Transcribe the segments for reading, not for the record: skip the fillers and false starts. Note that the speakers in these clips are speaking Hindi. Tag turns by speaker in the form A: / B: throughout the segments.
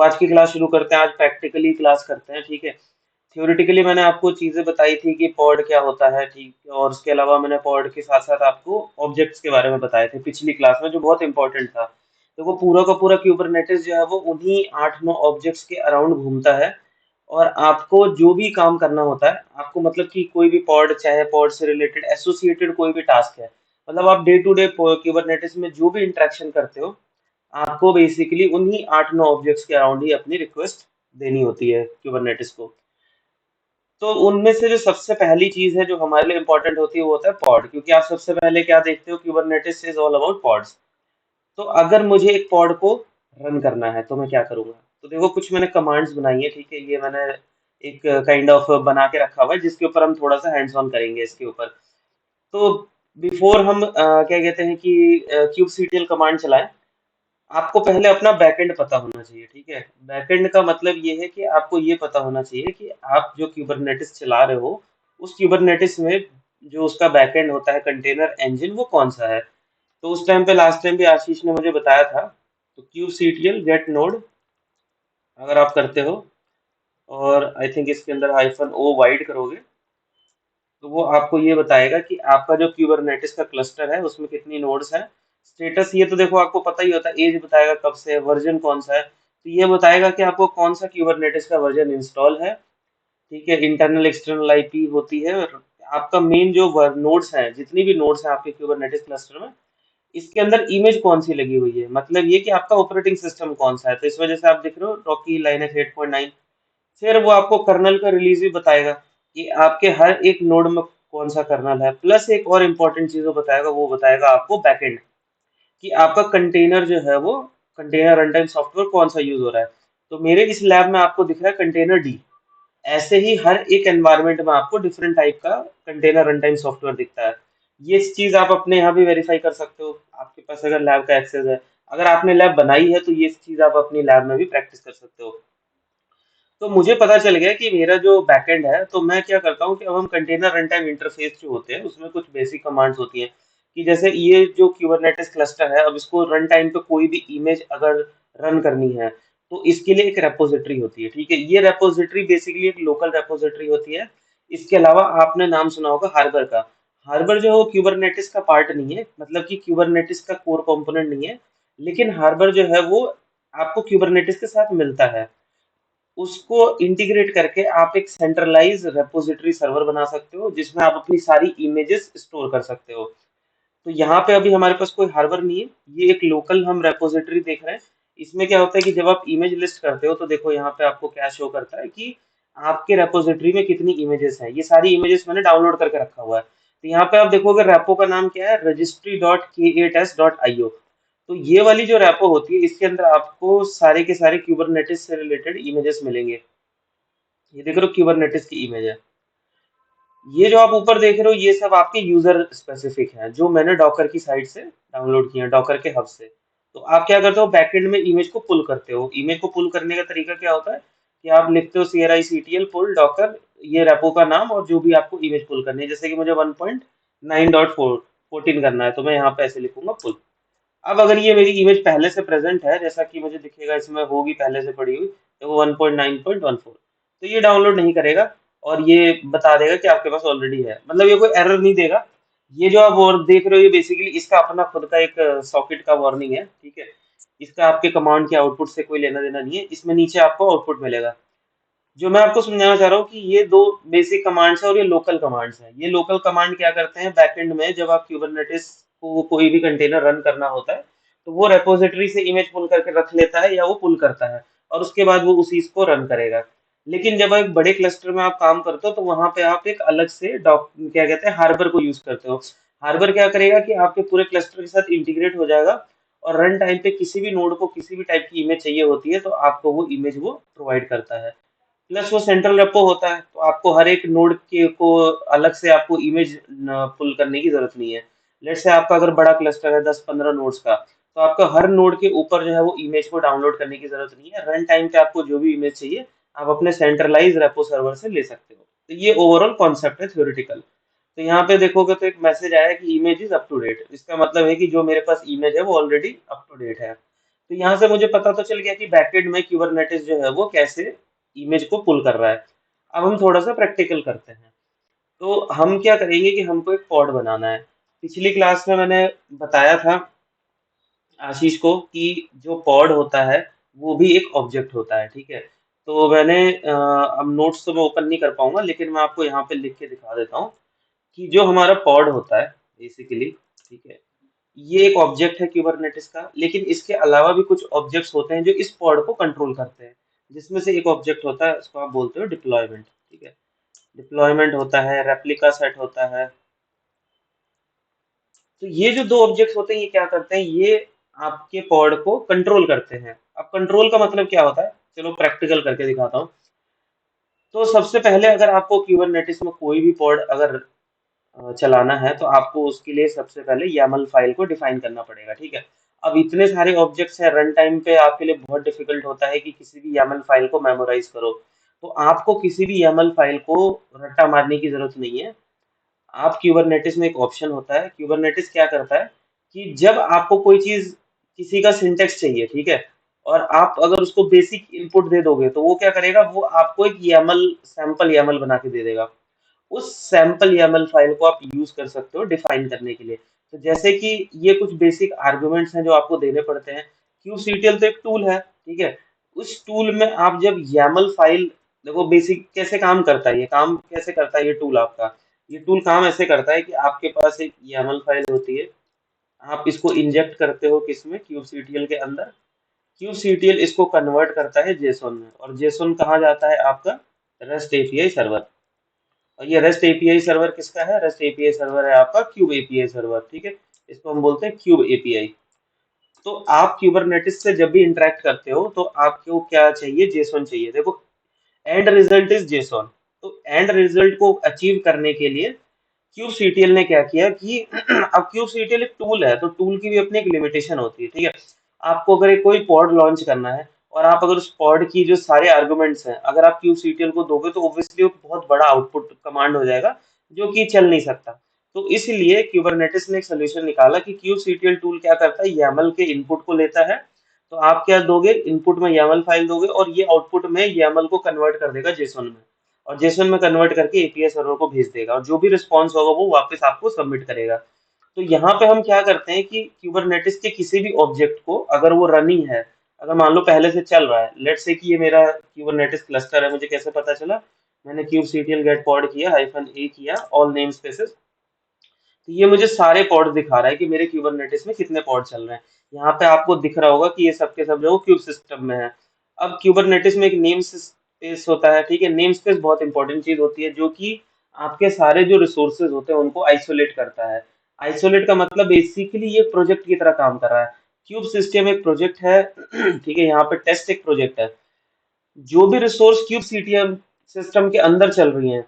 A: आज की क्लास शुरू करते हैं। आज प्रैक्टिकली क्लास करते हैं, ठीक है। थ्योरेटिकली मैंने आपको चीजें बताई थी कि पॉड क्या होता है, ठीक है, और उसके अलावा मैंने पॉड के साथ साथ आपको ऑब्जेक्ट्स के बारे में बताए थे पिछली क्लास में, जो बहुत इंपॉर्टेंट था। तो वो पूरा का पूरा क्यूबरनेटिस जो है वो उन्हीं 8-9 ऑब्जेक्ट्स के अराउंड घूमता है। और आपको जो भी काम करना होता है, आपको मतलब कि कोई भी पॉड, चाहे पॉड से रिलेटेड एसोसिएटेड कोई भी टास्क है, मतलब आप डे टू डे क्यूबरनेटिस में जो भी इंटरेक्शन करते हो, आपको बेसिकली उन्हीं 8-9 ऑब्जेक्ट्स के अराउंड ही अपनी रिक्वेस्ट देनी होती है क्यूबरनेटिस को। तो उनमें से जो सबसे पहली चीज है जो हमारे लिए इंपॉर्टेंट होती है वो होता है पॉड, क्योंकि आप सबसे पहले क्या देखते हो, Kubernetes is all about pods. तो अगर मुझे एक पॉड को रन करना है तो मैं क्या करूंगा? तो देखो, कुछ मैंने कमांड्स बनाई है, ठीक है। ये मैंने एक काइंड ऑफ बना के रखा हुआ है जिसके ऊपर हम थोड़ा सा हैंड्स ऑन करेंगे इसके ऊपर। तो बिफोर हम क्या कहते हैं कि क्यूबसीटीएल कमांड चलाएं, आपको पहले अपना बैकएंड पता होना चाहिए, ठीक है। बैकएंड का मतलब ये है कि आपको ये पता होना चाहिए कि आप जो क्यूबरनेटिस चला रहे हो, उस क्यूबरनेटिस में जो उसका बैकएंड होता है, कंटेनर इंजन, वो कौन सा है। तो उस टाइम पे लास्ट टाइम भी आशीष ने मुझे बताया था। तो क्यूबसीटीएल गेट नोड अगर आप करते हो, और आई थिंक इसके अंदर हाइफन ओ वाइड करोगे, तो वो आपको ये बताएगा कि आपका जो क्यूबरनेटिस का क्लस्टर है उसमें कितनी नोड्स हैं। स्टेटस ये तो देखो आपको पता ही होता है, एज बताएगा कब से, वर्जन कौन सा है, तो ये बताएगा कि आपको कौन सा क्यूबरनेटिस का वर्जन इंस्टॉल है, ठीक है। इंटरनल एक्सटर्नल आईपी होती है, और आपका मेन जो नोड्स हैं, जितनी भी नोड्स हैं आपके क्यूबरनेटिस क्लस्टर में, इसके अंदर इमेज कौन सी लगी हुई है, मतलब ये कि आपका ऑपरेटिंग सिस्टम कौन सा है। तो इस वजह से आप देख रहे हो रॉकी लाइनक्स 8.9। फिर वो आपको कर्नल का रिलीज भी बताएगा कि आपके हर एक नोड में कौन सा कर्नल है, प्लस एक और इम्पोर्टेंट चीज वो बताएगा, वो बताएगा आपको बैकएंड कि आपका कंटेनर जो है वो कंटेनर रनटाइम सॉफ्टवेयर कौन सा यूज हो रहा है। तो मेरे इस लैब में आपको दिख रहा है कंटेनर डी। ऐसे ही हर एक एनवायरनमेंट में आपको डिफरेंट टाइप का कंटेनर रनटाइम सॉफ्टवेयर दिखता है। ये चीज आप अपने यहाँ भी वेरीफाई कर सकते हो, आपके पास अगर लैब का एक्सेस है। अगर आपने लैब बनाई है तो ये चीज आप अपनी लैब में भी प्रैक्टिस कर सकते हो। तो मुझे पता चल गया कि मेरा जो बैकएंड है, तो मैं क्या करता हूँ कि अब हम कंटेनर रन टाइम इंटरफेस जो होते हैं उसमें कुछ बेसिक कमांड्स होती हैं, कि जैसे ये जो क्यूबरनेटिस क्लस्टर है, अब इसको रन टाइम पे कोई भी इमेज अगर रन करनी है, तो इसके लिए एक रेपोजिटरी होती है, ठीक है। ये रेपोजिटरी बेसिकली एक लोकल रेपोजिटरी होती है। इसके अलावा आपने नाम सुना होगा हार्बर का। हार्बर जो है वो क्यूबरनेटिस का पार्ट नहीं है, मतलब कि क्यूबरनेटिस का कोर कंपोनेंट नहीं है, लेकिन हार्बर जो है वो आपको क्यूबरनेटिस के साथ मिलता है। उसको इंटीग्रेट करके आप एक सेंट्रलाइज रेपोजिटरी सर्वर बना सकते हो जिसमें आप अपनी सारी इमेजेस स्टोर कर सकते हो। तो यहाँ पे अभी हमारे पास कोई हार्बर नहीं है, ये एक लोकल हम रेपोजिटरी देख रहे हैं। इसमें क्या होता है कि जब आप इमेज लिस्ट करते हो तो देखो यहाँ पे आपको क्या शो करता है कि आपके रेपोजिटरी में कितनी इमेजेस हैं। ये सारी इमेजेस मैंने डाउनलोड करके रखा हुआ है। तो यहाँ पे आप देखोगे रेपो का नाम क्या है, registry.k8s.io। तो ये वाली जो रेपो होती है इसके अंदर आपको सारे के सारे क्यूबरनेटिस से रिलेटेड इमेजेस मिलेंगे। ये देख रहे हो क्यूबरनेटिस की इमेज है। ये जो आप ऊपर देख रहे हो ये सब आपके यूजर स्पेसिफिक हैं जो मैंने डॉकर की साइट से डाउनलोड किए हैं, डॉकर के हब से। तो आप क्या करते हो, बैकएंड में इमेज को पुल करते हो। इमेज को पुल करने का तरीका क्या होता है कि आप लिखते हो CRICTL पुल डॉकर, ये रेपो का नाम और जो भी आपको इमेज पुल करनी है। जैसे कि मुझे 1.9.14 करना है तो मैं यहाँ पे ऐसे लिखूंगा पुल। अब अगर ये मेरी इमेज पहले से प्रेजेंट है, जैसा कि मुझे दिखेगा इसमें होगी पहले से पड़ी हुई, तो वो 1.9.14, तो ये डाउनलोड नहीं करेगा और ये बता देगा कि आपके पास ऑलरेडी है, मतलब ये कोई एरर नहीं देगा। ये जो आप और देख रहे हो ये बेसिकली इसका अपना खुद का एक सॉकेट का वार्निंग है, ठीक है। इसका आपके कमांड के आउटपुट से कोई लेना देना नहीं है, इसमें नीचे आपको आउटपुट मिलेगा। जो मैं आपको समझाना चाह रहा हूँ कि ये दो बेसिक कमांड्स है और ये लोकल कमांड्स हैं। ये लोकल कमांड क्या करते हैं, बैकएंड में जब आप क्यूबरनेटिस को कोई भी कंटेनर रन करना होता है, तो वो रेपोजिटरी से इमेज पुल करके रख लेता है या वो पुल करता है, और उसके बाद वो उसी को रन करेगा। लेकिन जब एक बड़े क्लस्टर में आप काम करते हो तो वहां पे आप एक अलग से डॉक क्या कहते हैं हार्बर को यूज करते हो। हार्बर क्या करेगा कि आपके पूरे क्लस्टर के साथ इंटीग्रेट हो जाएगा, और रन टाइम पे किसी भी नोड को किसी भी टाइप की इमेज चाहिए होती है तो आपको वो इमेज वो प्रोवाइड करता है। प्लस वो सेंट्रल रेपो होता है तो आपको हर एक नोड के को अलग से आपको इमेज पुल करने की जरूरत नहीं है। लेट से आपका अगर बड़ा क्लस्टर है 10-15 नोड्स का, तो आपका हर नोड के ऊपर जो है वो इमेज को डाउनलोड करने की जरूरत नहीं है। रन टाइम पे आपको जो भी इमेज चाहिए आप अपने सेंट्रलाइज रेपो सर्वर से ले सकते हो। तो ये ओवरऑल कॉन्सेप्ट है थ्योरेटिकल। तो यहाँ पे देखोगे तो एक मैसेज आया कि image is up to date, इसका मतलब है कि जो मेरे पास इमेज है वो ऑलरेडी अप टू डेट है। तो यहाँ से मुझे पता तो चल गया कि बैकएंड में क्यूबरनेटिस जो है वो कैसे इमेज को पुल कर रहा है। अब हम थोड़ा सा प्रैक्टिकल करते हैं। तो हम क्या करेंगे कि हमको एक पॉड बनाना है। पिछली क्लास में मैंने बताया था आशीष को कि जो पॉड होता है वो भी एक ऑब्जेक्ट होता है, ठीक है। तो मैंने अब नोट्स तो मैं ओपन नहीं कर पाऊंगा, लेकिन मैं आपको यहाँ पे लिख के दिखा देता हूँ कि जो हमारा पॉड होता है बेसिकली, ठीक है, ये एक ऑब्जेक्ट है क्यूबरनेटिस का। लेकिन इसके अलावा भी कुछ ऑब्जेक्ट्स होते हैं जो इस पॉड को कंट्रोल करते हैं, जिसमें से एक ऑब्जेक्ट होता है उसको आप बोलते हो डिप्लॉयमेंट, ठीक है। डिप्लॉयमेंट होता है, रेप्लिका सेट होता है। तो ये जो दो ऑब्जेक्ट्स होते हैं ये क्या करते हैं, ये आपके पॉड को कंट्रोल करते हैं। अब कंट्रोल का मतलब क्या होता है, चलो प्रैक्टिकल करके दिखाता हूँ। तो सबसे पहले अगर आपको क्यूबरनेटिस में कोई भी पॉड अगर चलाना है तो आपको उसके लिए सबसे पहले YAML फाइल को डिफाइन करना पड़ेगा, ठीक है। अब इतने सारे ऑब्जेक्ट्स हैं, रन टाइम पे आपके लिए बहुत डिफिकल्ट होता है कि किसी भी YAML फाइल को मेमोराइज करो। तो आपको किसी भी YAML फाइल को रट्टा मारने की जरूरत नहीं है। आप क्यूबरनेटिस में एक ऑप्शन होता है, क्यूबरनेटिस क्या करता है कि जब आपको कोई चीज किसी का सिंटेक्स चाहिए, ठीक है, और आप अगर उसको बेसिक इनपुट दे दोगे तो वो क्या करेगा, वो आपको एक YAML सैंपल YAML बना के दे देगा। उस सैंपल YAML फाइल को आप यूज कर सकते हो डिफाइन करने के लिए। तो जैसे कि ये कुछ बेसिक आर्गुमेंट्स हैं जो आपको देने पड़ते हैं। क्यूबसीटीएल तो एक टूल है, ठीक है। उस टूल में आप जब YAML फाइल, देखो बेसिक कैसे काम करता है, ये काम कैसे करता है ये टूल आपका, ये टूल काम ऐसे करता है कि आपके पास एक YAML फाइल होती है, आप इसको इंजेक्ट करते हो किसमें, क्यूबसीटीएल के अंदर। क्यूबसीटीएल इसको कन्वर्ट करता है जेसोन में, और जेसोन कहाँ जाता है आपका, रेस्ट एपीआई सर्वर। और ये रेस्ट एपीआई सर्वर किसका है, रेस्ट एपीआई सर्वर है आपका क्यूब एपीआई सर्वर, ठीक है। इसको हम बोलते हैं क्यूब एपीआई। तो आप क्यूबरनेटिस से जब भी इंटरेक्ट करते हो तो आपको क्या चाहिए, जेसोन चाहिए। देखो एंड रिजल्ट इज जेसोन। तो एंड रिजल्ट को अचीव करने के लिए क्यूब सीटीएल ने क्या किया कि अब क्यूब सीटीएल एक टूल है, तो टूल की भी अपनी एक लिमिटेशन होती है, ठीक है। आपको अगर एक कोई पॉड लॉन्च करना है और आप अगर उस पॉड की जो सारे आर्गुमेंट्स हैं अगर आप क्यूब सीटीएल को दोगे तो ऑब्वियसली वो बहुत बड़ा आउटपुट कमांड हो जाएगा, जो कि चल नहीं सकता। तो इसलिए क्यूबरनेटिस ने एक सोल्यूशन निकाला कि क्यूब सीटीएल टूल क्या करता है, YAML के इनपुट को लेता है। तो आप क्या दोगे, इनपुट में YAML फाइल दोगे और ये आउटपुट में YAML को कन्वर्ट कर देगा जेसोन में, और जेसन में कन्वर्ट करके एपीआई सर्वर को भेज देगा, और जो भी रिस्पॉन्स होगा वो वापस आपको सबमिट करेगा। तो यहाँ पे हम क्या करते हैं कि क्यूबरनेटिस के किसी भी ऑब्जेक्ट को अगर वो रनिंग है, अगर मान लो पहले से चल रहा है, लेट्स से कि ये मेरा क्यूबरनेटिस क्लस्टर है, मुझे कैसे पता चला, मैंने kubectl गेट पॉड किया, -a किया, ऑल नेम स्पेसेस। तो ये मुझे सारे पॉड दिखा रहा है कि मेरे क्यूबरनेटिस में कितने पॉड चल रहे हैं। यहाँ पे आपको दिख रहा होगा कि ये सब के सब जो क्यूब सिस्टम में है। अब क्यूबरनेटिस में एक नेम स्पेस होता है, ठीक है। नेम स्पेस बहुत इंपॉर्टेंट चीज होती है जो कि आपके सारे जो रिसोर्सेज होते हैं उनको आइसोलेट करता है। आइसोलेट का मतलब बेसिकली ये प्रोजेक्ट की तरह काम कर रहा है। क्यूब सिस्टम एक प्रोजेक्ट है, ठीक है। यहाँ पे टेस्ट एक प्रोजेक्ट है। जो भी रिसोर्स क्यूब सीटीएम सिस्टम के अंदर चल रही हैं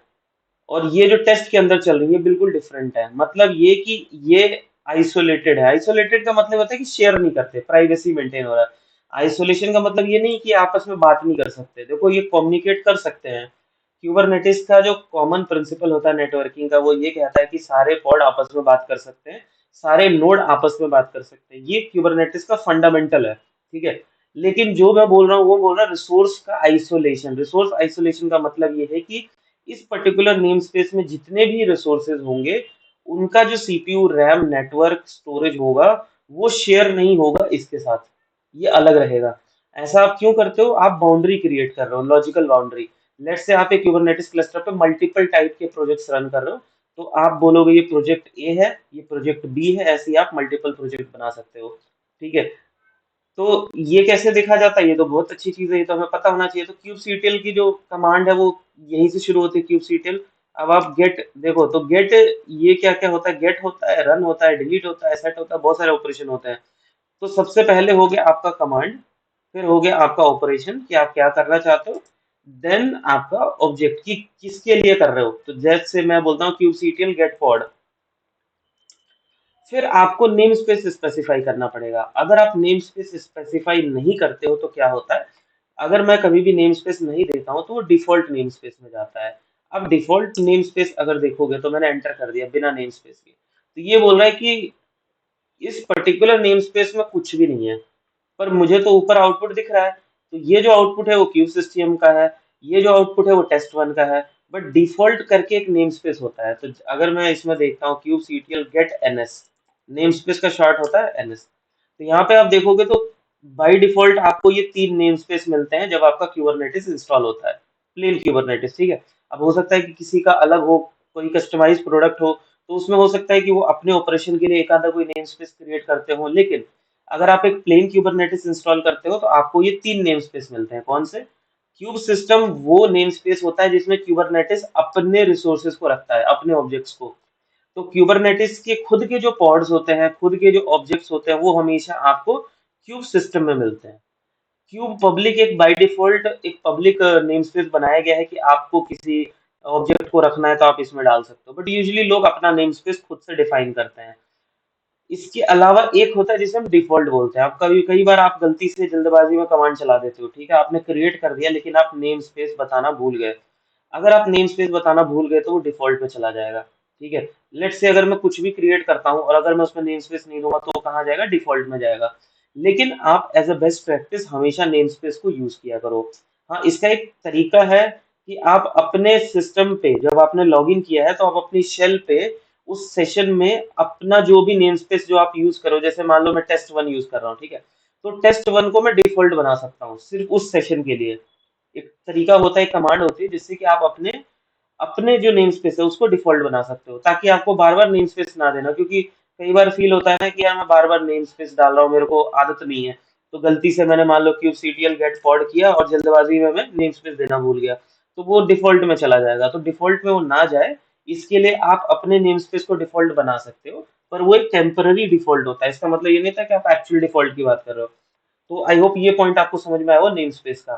A: और ये जो टेस्ट के अंदर चल रही है बिल्कुल डिफरेंट है। मतलब ये कि ये आइसोलेटेड है। आइसोलेटेड का मतलब होता है कि शेयर नहीं करते, प्राइवेसी मेंटेन हो रहा है। आइसोलेशन का मतलब ये नहीं कि आपस में बात नहीं कर सकते, देखो ये कम्युनिकेट कर सकते हैं। क्यूबरनेटिस का जो कॉमन प्रिंसिपल होता है नेटवर्किंग का, वो ये कहता है कि सारे पॉड आपस में बात कर सकते हैं, सारे नोड आपस में बात कर सकते हैं। ये क्यूबरनेटिस का फंडामेंटल है, ठीक है। लेकिन जो मैं बोल रहा हूँ वो बोल रहा है रिसोर्स का आइसोलेशन। रिसोर्स आइसोलेशन का मतलब ये है कि इस पर्टिकुलर नेम स्पेस में जितने भी रिसोर्सेज होंगे उनका जो सीपीयू, रैम, नेटवर्क, स्टोरेज होगा वो शेयर नहीं होगा इसके साथ, ये अलग रहेगा। ऐसा आप क्यों करते हो, आप बाउंड्री क्रिएट कर रहे हो, लॉजिकल बाउंड्री। लेट्स से आप एक कुबरनेटिस क्लस्टर पे मल्टीपल टाइप के प्रोजेक्ट्स रन कर रहे हो, तो आप बोलोगे ये प्रोजेक्ट ए है, ये प्रोजेक्ट बी है, ऐसे ही आप मल्टीपल प्रोजेक्ट बना सकते हो, ठीक है। तो ये कैसे देखा जाता है, ये तो बहुत अच्छी चीज है, ये तो हमें पता होना चाहिए। तो kubectl की जो कमांड है वो यहीं से शुरू होती है, kubectl। अब आप गेट देखो तो गेट, ये क्या क्या होता है, गेट होता है, रन होता है, डिलीट होता है, सेट होता है, बहुत सारे ऑपरेशन होते हैं। तो सबसे पहले हो गया आपका कमांड, फिर हो गया आपका ऑपरेशन कि आप क्या करना चाहते हो, देन आपका ऑब्जेक्ट की किसके लिए कर रहे हो। तो जैसे मैं बोलता हूँ kubectl गेट पॉड, फिर आपको नेम स्पेस स्पेसिफाई करना पड़ेगा। अगर आप नेम स्पेस स्पेसिफाई नहीं करते हो तो क्या होता है, अगर मैं कभी भी नेम स्पेस नहीं देता हूं तो वो डिफॉल्ट नेम स्पेस में जाता है। अब डिफॉल्ट नेम स्पेस अगर देखोगे तो मैंने एंटर कर दिया बिना नेम स्पेस के, तो ये बोल रहा है कि इस पर्टिकुलर नेम स्पेस में कुछ भी नहीं है। पर मुझे तो ऊपर आउटपुट दिख रहा है, तो ये जो आउटपुट है वो क्यूब सिस्टम का है, ये जो आउटपुट है वो टेस्ट वन का है। बट डिफॉल्ट करके एक नेम स्पेस होता है, तो अगर मैं इसमें देखता हूँ kube CTL get NS, name space का शॉर्ट होता है एनएस। तो यहाँ पे आप देखोगे तो बाय डिफॉल्ट आपको ये तीन नेम स्पेस मिलते हैं जब आपका क्यूबरनेटिस इंस्टॉल होता है, प्लेन क्यूबरनेटिस, ठीक है। अब हो सकता है कि किसी का अलग हो, कोई कस्टमाइज प्रोडक्ट हो, तो उसमें हो सकता है कि वो अपने ऑपरेशन के लिए एक आधा कोई नेम स्पेस क्रिएट करते हो, लेकिन अगर आप एक प्लेन क्यूबरनेटिस इंस्टॉल करते हो तो आपको ये तीन नेम स्पेस मिलते हैं। कौन से? क्यूब सिस्टम वो नेम स्पेस होता है जिसमें क्यूबरनेटिस अपने रिसोर्सेज को रखता है, अपने ऑब्जेक्ट्स को। तो क्यूबरनेटिस के खुद के जो पॉड्स होते हैं, खुद के जो ऑब्जेक्ट्स होते हैं, वो हमेशा आपको क्यूब सिस्टम में मिलते हैं। क्यूब पब्लिक एक बाय डिफॉल्ट एक पब्लिक नेम स्पेस बनाया गया है कि आपको किसी ऑब्जेक्ट को रखना है तो आप इसमें डाल सकते हो, बट यूजुअली लोग अपना नेम स्पेस खुद से डिफाइन करते हैं। इसके अलावा एक होता है जिसे हम डिफॉल्ट बोलते हैं। आप कभी कई बार आप गलती से जल्दबाजी में कमांड चला देते हो, ठीक है, आपने क्रिएट कर दिया लेकिन आप नेम स्पेस बताना भूल गए। अगर आप नेम स्पेस बताना भूल गए तो वो डिफॉल्ट में चला जाएगा, ठीक है। लेट्स से अगर मैं कुछ भी क्रिएट करता हूँ और अगर मैं उसमें नेम स्पेस नहीं दूंगा तो वो कहाँ जाएगा? डिफॉल्ट में जाएगा। लेकिन आप एज अ बेस्ट प्रैक्टिस हमेशा नेम स्पेस को यूज किया करो। हाँ, इसका एक तरीका है कि आप अपने सिस्टम पे जब आपने लॉगिन किया है तो आप अपनी शेल पे उस सेशन में अपना जो भी नेम स्पेस जो आप यूज करो, जैसे मान लो मैं टेस्ट वन यूज कर रहा हूँ, ठीक है, तो टेस्ट वन को मैं डिफॉल्ट बना सकता हूँ सिर्फ उस सेशन के लिए। एक तरीका होता है, एक कमांड होती है जिससे कि आप अपने अपने जो नेम स्पेस है उसको डिफॉल्ट बना सकते हो, ताकि आपको बार बार नेम स्पेस ना देना। क्योंकि कई बार फील होता है ना कि यार मैं बार बार नेम स्पेस डाल रहा हूँ, मेरे को आदत नहीं है, तो गलती से मैंने मान लो क्यूब सीटीएल गेट पॉड किया और जल्दबाजी में मैं नेम स्पेस देना भूल गया, तो वो डिफॉल्ट में चला जाएगा। तो डिफॉल्ट में वो ना जाए, इसके लिए आप अपने नेम स्पेस को डिफॉल्ट बना सकते हो, पर वो एक टेम्पररी डिफॉल्ट होता है। इसका मतलब ये नहीं था कि आप एक्चुअल डिफॉल्ट की बात कर रहे हो। तो आई होप ये पॉइंट आपको समझ में आया हो नेम स्पेस का।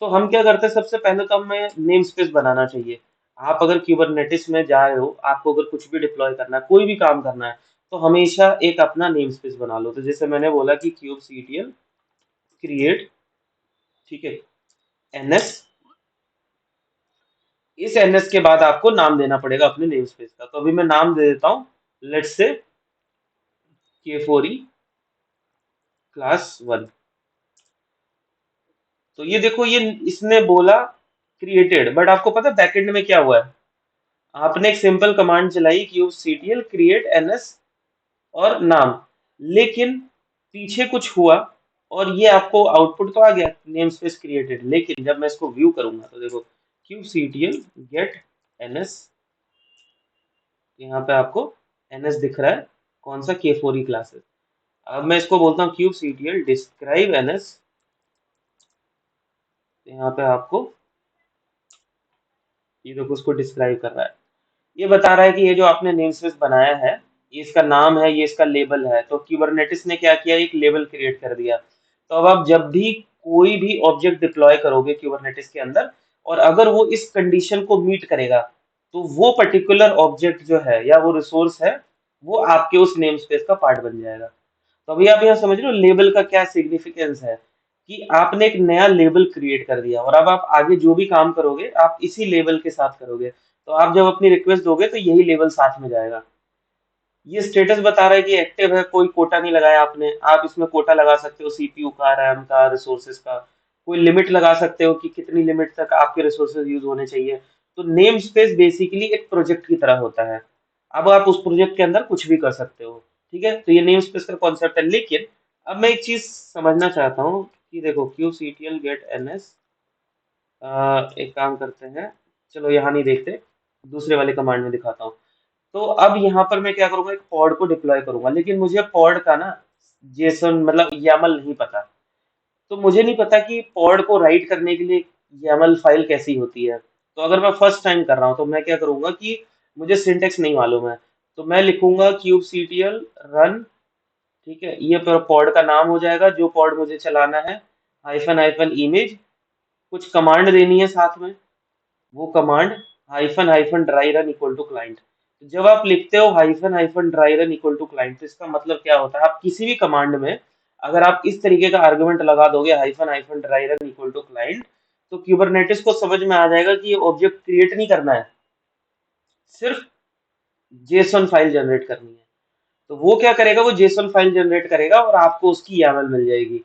A: तो हम क्या करते हैं, सबसे पहले तो हमें नेम स्पेस बनाना चाहिए। आप अगर क्यूबरनेटिस में जा रहे हो, आपको अगर कुछ भी डिप्लॉय करना है, कोई भी काम करना है, तो हमेशा एक अपना नेम स्पेस बना लो। तो जैसे मैंने बोला कि क्यूब सीटीएल क्रिएट, ठीक है, एनएस, इस एनएस के बाद आपको नाम देना पड़ेगा अपने नेम स्पेस का। तो अभी मैं नाम दे देता हूँ, let's say K4E class one. तो ये देखो, ये इसने बोला क्रिएटेड, बट आपको पता है बैकएंड में क्या हुआ है? आपने एक सिंपल कमांड चलाई क्यूब सीटीएल क्रिएट एनएस और नाम, लेकिन पीछे कुछ हुआ और ये आपको आउटपुट तो आ गया नेम स्पेस क्रिएटेड, लेकिन जब मैं इसको व्यू करूंगा तो देखो क्यूब सीटीएल गेट एनएस, यहाँ पे आपको एनएस दिख रहा है, कौन सा? K4E classes. अब मैं इसको बोलता हूँ क्यूब सीटीएल डिस्क्राइब एनएस, यहाँ पे आपको ये देखो उसको डिस्क्राइब कर रहा है। ये बता रहा है कि ये जो आपने नेम स्पेस बनाया है, ये इसका नाम है, ये इसका लेबल है। तो क्यूबरनेटिस ने क्या किया, एक लेबल क्रिएट कर दिया। तो अब आप जब भी कोई भी ऑब्जेक्ट डिप्लॉय करोगे क्यूबरनेटिस के अंदर, और अगर वो इस कंडीशन को मीट करेगा, तो वो पर्टिकुलर ऑब्जेक्ट जो है या वो रिसोर्स है, वो आपके उस नेम स्पेस का पार्ट बन जाएगा। तो अभी आप यहाँ समझ रहे हो लेबल का क्या सिग्निफिकेंस है, कि आपने एक नया लेबल क्रिएट कर दिया और अब आप आगे जो भी काम करोगे आप इसी लेबल के साथ करोगे। तो आप जब अपनी रिक्वेस्ट दोगे तो यही लेबल साथ में जाएगा। ये स्टेटस बता रहा है कि एक्टिव है, कोई कोटा नहीं लगाया आपने। आप इसमें कोटा लगा सकते हो सीपीयू का, रैम का, रिसोर्सेज का, कोई लिमिट लगा सकते हो कि कितनी लिमिट तक आपके रिसोर्सेज यूज होने चाहिए। तो नेम स्पेस बेसिकली एक प्रोजेक्ट की तरह होता है। अब आप उस प्रोजेक्ट के अंदर कुछ भी कर सकते हो, ठीक है। तो ये नेम स्पेस का कॉन्सेप्ट है। लेकिन अब मैं एक चीज समझना चाहता हूँ कि देखो क्यू सीटीएल गेट एनएस, एक काम करते हैं, चलो यहाँ नहीं देखते, दूसरे वाले कमांड में दिखाता हूँ। तो अब यहाँ पर मैं क्या करूंगा, एक पॉड को डिप्लॉय करूंगा, लेकिन मुझे पॉड का ना जेसन मतलब YAML नहीं पता। तो मुझे नहीं पता कि पॉड को राइट करने के लिए YAML फाइल कैसी होती है। तो अगर मैं फर्स्ट टाइम कर रहा हूँ तो मैं क्या करूंगा कि मुझे सिंटेक्स नहीं मालूम है, तो मैं लिखूंगा क्यूब सीटीएल रन, ठीक है, ये पॉड का नाम हो जाएगा जो पॉड मुझे चलाना है, हाइफन हाइफन इमेज, कुछ कमांड देनी है साथ में, वो command hyphen hyphen dry run equal to client. जब आप लिखते हो hyphen hyphen dry run equal to client, तो इसका मतलब क्या होता है, आप किसी भी कमांड में अगर आप इस तरीके का आर्गुमेंट लगा दोगे hyphen hyphen dry run equal to client, तो क्यूबरनेटिस को समझ में आ जाएगा कि ये ऑब्जेक्ट क्रिएट नहीं करना है, सिर्फ जेसन फाइल जनरेट करनी है। तो वो क्या करेगा, वो जेसन फाइल जनरेट करेगा और आपको उसकी YAML मिल जाएगी।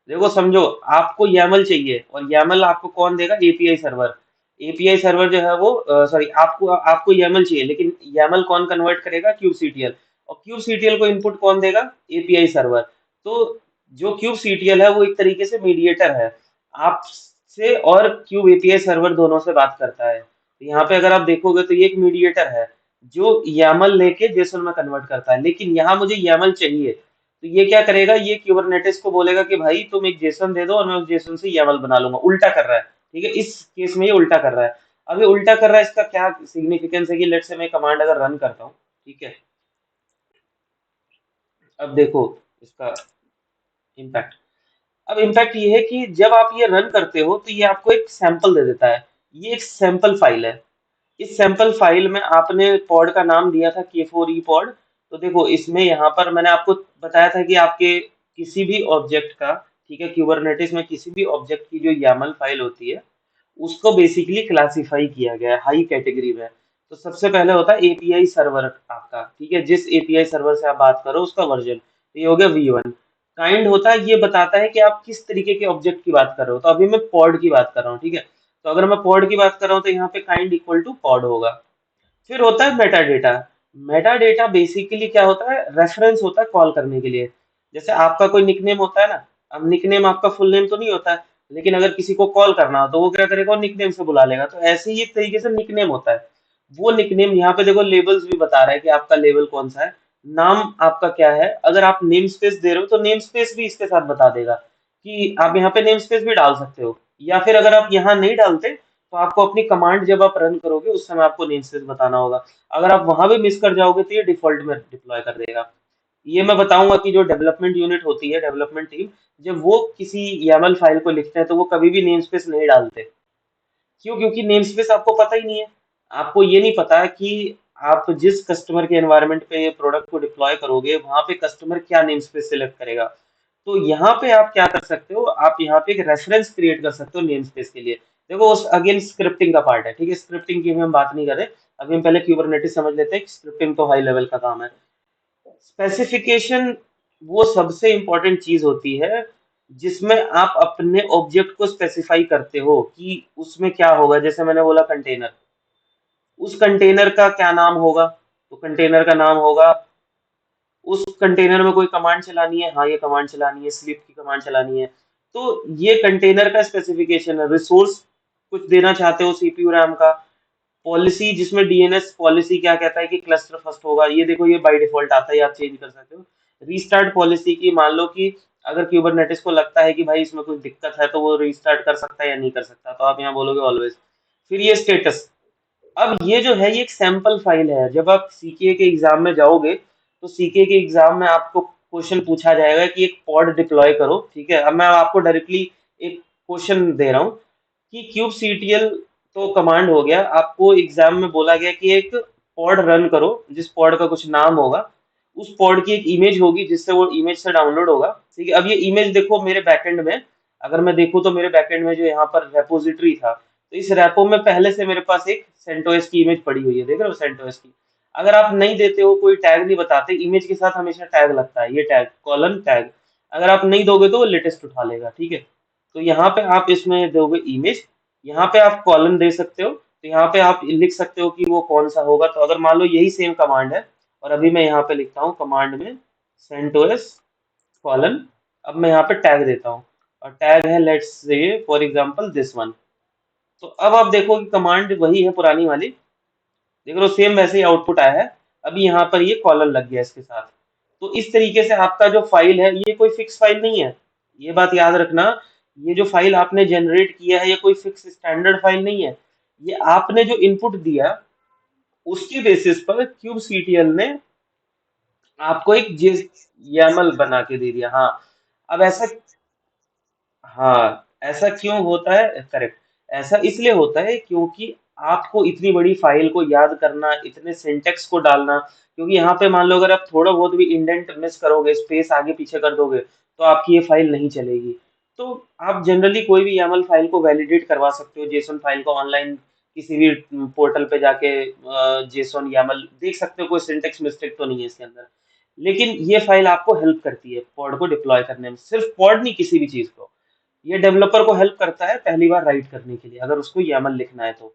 A: देखो समझो, आपको YAML चाहिए और YAML आपको कौन देगा? API server. एपीआई सर्वर जो है वो, सॉरी, आपको आपको YAML चाहिए, लेकिन YAML कौन कन्वर्ट करेगा? kubectl। और kubectl को इनपुट कौन देगा? API server. तो जो kubectl है वो एक तरीके से मीडिएटर है, आपसे और क्यूब एपीआई सर्वर दोनों से बात करता है। तो यहाँ पे अगर आप देखोगे तो ये एक मीडिएटर है जो YAML लेके जेसन में कन्वर्ट करता है, लेकिन यहाँ मुझे YAML चाहिए। तो ये क्या करेगा? ये क्यूबरनेटिस को बोलेगा कि भाई तुम एक जेसन दे दो और मैं उस जेसन से YAML बना लूंगा। उल्टा कर रहा है, ठीक है, इस केस में ये उल्टा कर रहा है। अब ये उल्टा कर रहा है, इसका क्या सिग्निफिकेंस है कि लेट से मैं कमांड अगर रन करता हूँ, ठीक है, अब देखो इसका इम्पैक्ट। अब इम्पैक्ट ये है कि जब आप ये रन करते हो तो ये आपको एक सैंपल दे देता है। ये एक सैंपल फाइल है। इस सैंपल फाइल में आपने पॉड का नाम दिया था K4E पॉड। तो देखो इसमें यहाँ पर मैंने आपको बताया था कि आपके किसी भी ऑब्जेक्ट का, ठीक है, क्यूबरनेटिस में किसी भी ऑब्जेक्ट की जो YAML फाइल होती है उसको बेसिकली क्लासिफाई किया गया है हाई कैटेगरी में। तो सबसे पहले होता है एपीआई सर्वर आपका, ठीक है, जिस एपीआई सर्वर से आप बात करो उसका वर्जन, तो ये हो गया V1। काइंड होता है, ये बताता है कि आप किस तरीके के ऑब्जेक्ट की बात कर रहे हो। तो अभी मैं पॉड की बात कर रहा हूँ, ठीक है। तो अगर मैं पॉड की बात कर रहा हूँ तो यहाँ पे काइंड इक्वल टू पॉड होगा। फिर होता है Meta data. Meta data basically क्या होता है? रेफरेंस होता है कॉल करने के लिए। जैसे आपका कोई निकनेम होता है ना, अब निकनेम आपका फुल नेम तो नहीं होता है, लेकिन अगर किसी को कॉल करना हो तो वो क्या करेगा? निकनेम से बुला लेगा। तो ऐसे ही एक तरीके से निकनेम होता है। वो निकनेम यहाँ पे देखो लेबल्स भी बता रहा है कि आपका लेवल कौन सा है, नाम आपका क्या है। अगर आप नेम स्पेस दे रहे हो तो नेम स्पेस भी इसके साथ बता देगा कि आप यहाँ पे नेम स्पेस भी डाल सकते हो। या फिर अगर आप यहाँ नहीं डालते तो आपको अपनी कमांड जब आप रन करोगे उस समय आपको नेम स्पेस बताना होगा। अगर आप वहां भी मिस कर जाओगे तो ये डिफॉल्ट में डिप्लॉय कर देगा। ये मैं बताऊंगा कि जो डेवलपमेंट यूनिट होती है, डेवलपमेंट टीम, जब वो किसी YAML फाइल को लिखते हैं तो वो कभी भी नेम स्पेस नहीं डालते। क्यों? क्योंकि नेम स्पेस आपको पता ही नहीं है। आपको ये नहीं पता है कि आप जिस कस्टमर के एनवायरनमेंट पे ये प्रोडक्ट को डिप्लॉय करोगे वहां पे कस्टमर क्या नेम स्पेस सिलेक्ट करेगा। तो यहाँ पे आप क्या कर सकते हो? आप यहाँ पे एक रेफरेंस क्रिएट कर सकते हो नेम स्पेस के लिए। देखो उस अगेन स्क्रिप्टिंग का पार्ट है, ठीक है, स्क्रिप्टिंग की भी हम बात नहीं कर रहे। अभी हम पहले क्यूबरनेटिस समझ लेते हैं। स्क्रिप्टिंग तो हाई लेवल का काम है। स्पेसिफिकेशन वो सबसे इंपॉर्टेंट चीज होती है जिसमें आप अपने ऑब्जेक्ट को स्पेसिफाई करते हो कि उसमें क्या होगा। जैसे मैंने बोला कंटेनर, उस कंटेनर का क्या नाम होगा? तो कंटेनर का नाम होगा, उस कंटेनर में कोई कमांड चलानी है, हाँ ये कमांड चलानी है, स्लीप की कमांड चलानी है। तो ये कंटेनर का स्पेसिफिकेशन है। रिसोर्स कुछ देना चाहते हो सीपीयू रैम का। पॉलिसी, जिसमें डीएनएस पॉलिसी क्या कहता है कि क्लस्टर फर्स्ट होगा, ये देखो ये बाय डिफॉल्ट आता है, आप चेंज कर सकते हो। रीस्टार्ट पॉलिसी की, मान लो कि अगर क्यूबरनेटिस को लगता है कि भाई इसमें कुछ दिक्कत है तो वो रीस्टार्ट कर सकता है या नहीं कर सकता, तो आप यहाँ बोलोगे ऑलवेज। फिर ये स्टेटस। अब ये जो है ये एक सैंपल फाइल है। जब आप सीके के एग्जाम में जाओगे तो सीके के एग्जाम में आपको क्वेश्चन पूछा जाएगा कि एक पॉड डिप्लॉय करो, ठीक है। अब मैं आपको डायरेक्टली एक क्वेश्चन दे रहा हूँ कि क्यूब सीटीएल तो कमांड हो गया, आपको एग्जाम में बोला गया कि एक पॉड रन करो जिस पॉड का कुछ नाम होगा। उस पॉड की एक इमेज होगी जिससे वो इमेज से डाउनलोड होगा, ठीक है। अब ये इमेज देखो मेरे बैकएंड में, अगर मैं देखूँ तो मेरे बैकएंड में जो यहाँ पर रेपोजिटरी था, तो इस रेपो में पहले से मेरे पास एक सेंटोस की इमेज पड़ी हुई है, देख रहे हो सेंटोस की। अगर आप नहीं देते हो, कोई टैग नहीं बताते, इमेज के साथ हमेशा टैग लगता है, ये टैग कॉलन टैग, अगर आप नहीं दोगे तो वो लेटेस्ट उठा लेगा, ठीक है। तो यहाँ पे आप इसमें दोगे इमेज, यहाँ पे आप कॉलन दे सकते हो, तो यहाँ पे आप लिख सकते हो कि वो कौन सा होगा। तो अगर मान लो यही सेम कमांड है और अभी मैं यहाँ पे लिखता हूँ कमांड में सेंटोस कॉलन, अब मैं यहाँ पे टैग देता हूँ और टैग है let's say for example this one. तो अब आप देखो कि कमांड वही है पुरानी वाली, देख लो सेम वैसे ही आउटपुट आया है। अभी यहाँ पर ये कॉलन लग गया इसके साथ। तो इस तरीके से आपका जो फाइल है ये कोई फिक्स फाइल नहीं है, ये बात याद रखना। ये जो फाइल आपने जनरेट किया है ये कोई फिक्स स्टैंडर्ड फाइल नहीं है। ये आपने जो इनपुट दिया उसके बेसिस पर क्यूब सीटीएल ने आपको एक जे YAML बना के दे दिया। हाँ, अब ऐसा, हाँ ऐसा क्यों होता है? करेक्ट, ऐसा इसलिए होता है क्योंकि आपको इतनी बड़ी फाइल को याद करना, इतने सिंटेक्स को डालना, क्योंकि यहाँ पे मान लो अगर आप थोड़ा बहुत भी इंडेंट मिस करोगे, स्पेस आगे पीछे कर दोगे, तो आपकी ये फाइल नहीं चलेगी। तो आप जनरली कोई भी YAML फाइल को वैलिडेट करवा सकते हो, जेसन फाइल को ऑनलाइन किसी भी पोर्टल पे जाके जेसन YAML देख सकते हो, कोई सिंटेक्स मिस्टेक तो नहीं है इसके अंदर। लेकिन ये फाइल आपको हेल्प करती है पॉड को डिप्लॉय करने में, सिर्फ पॉड नहीं, किसी भी चीज को। ये डेवलपर को हेल्प करता है पहली बार राइट करने के लिए, अगर उसको YAML लिखना है तो।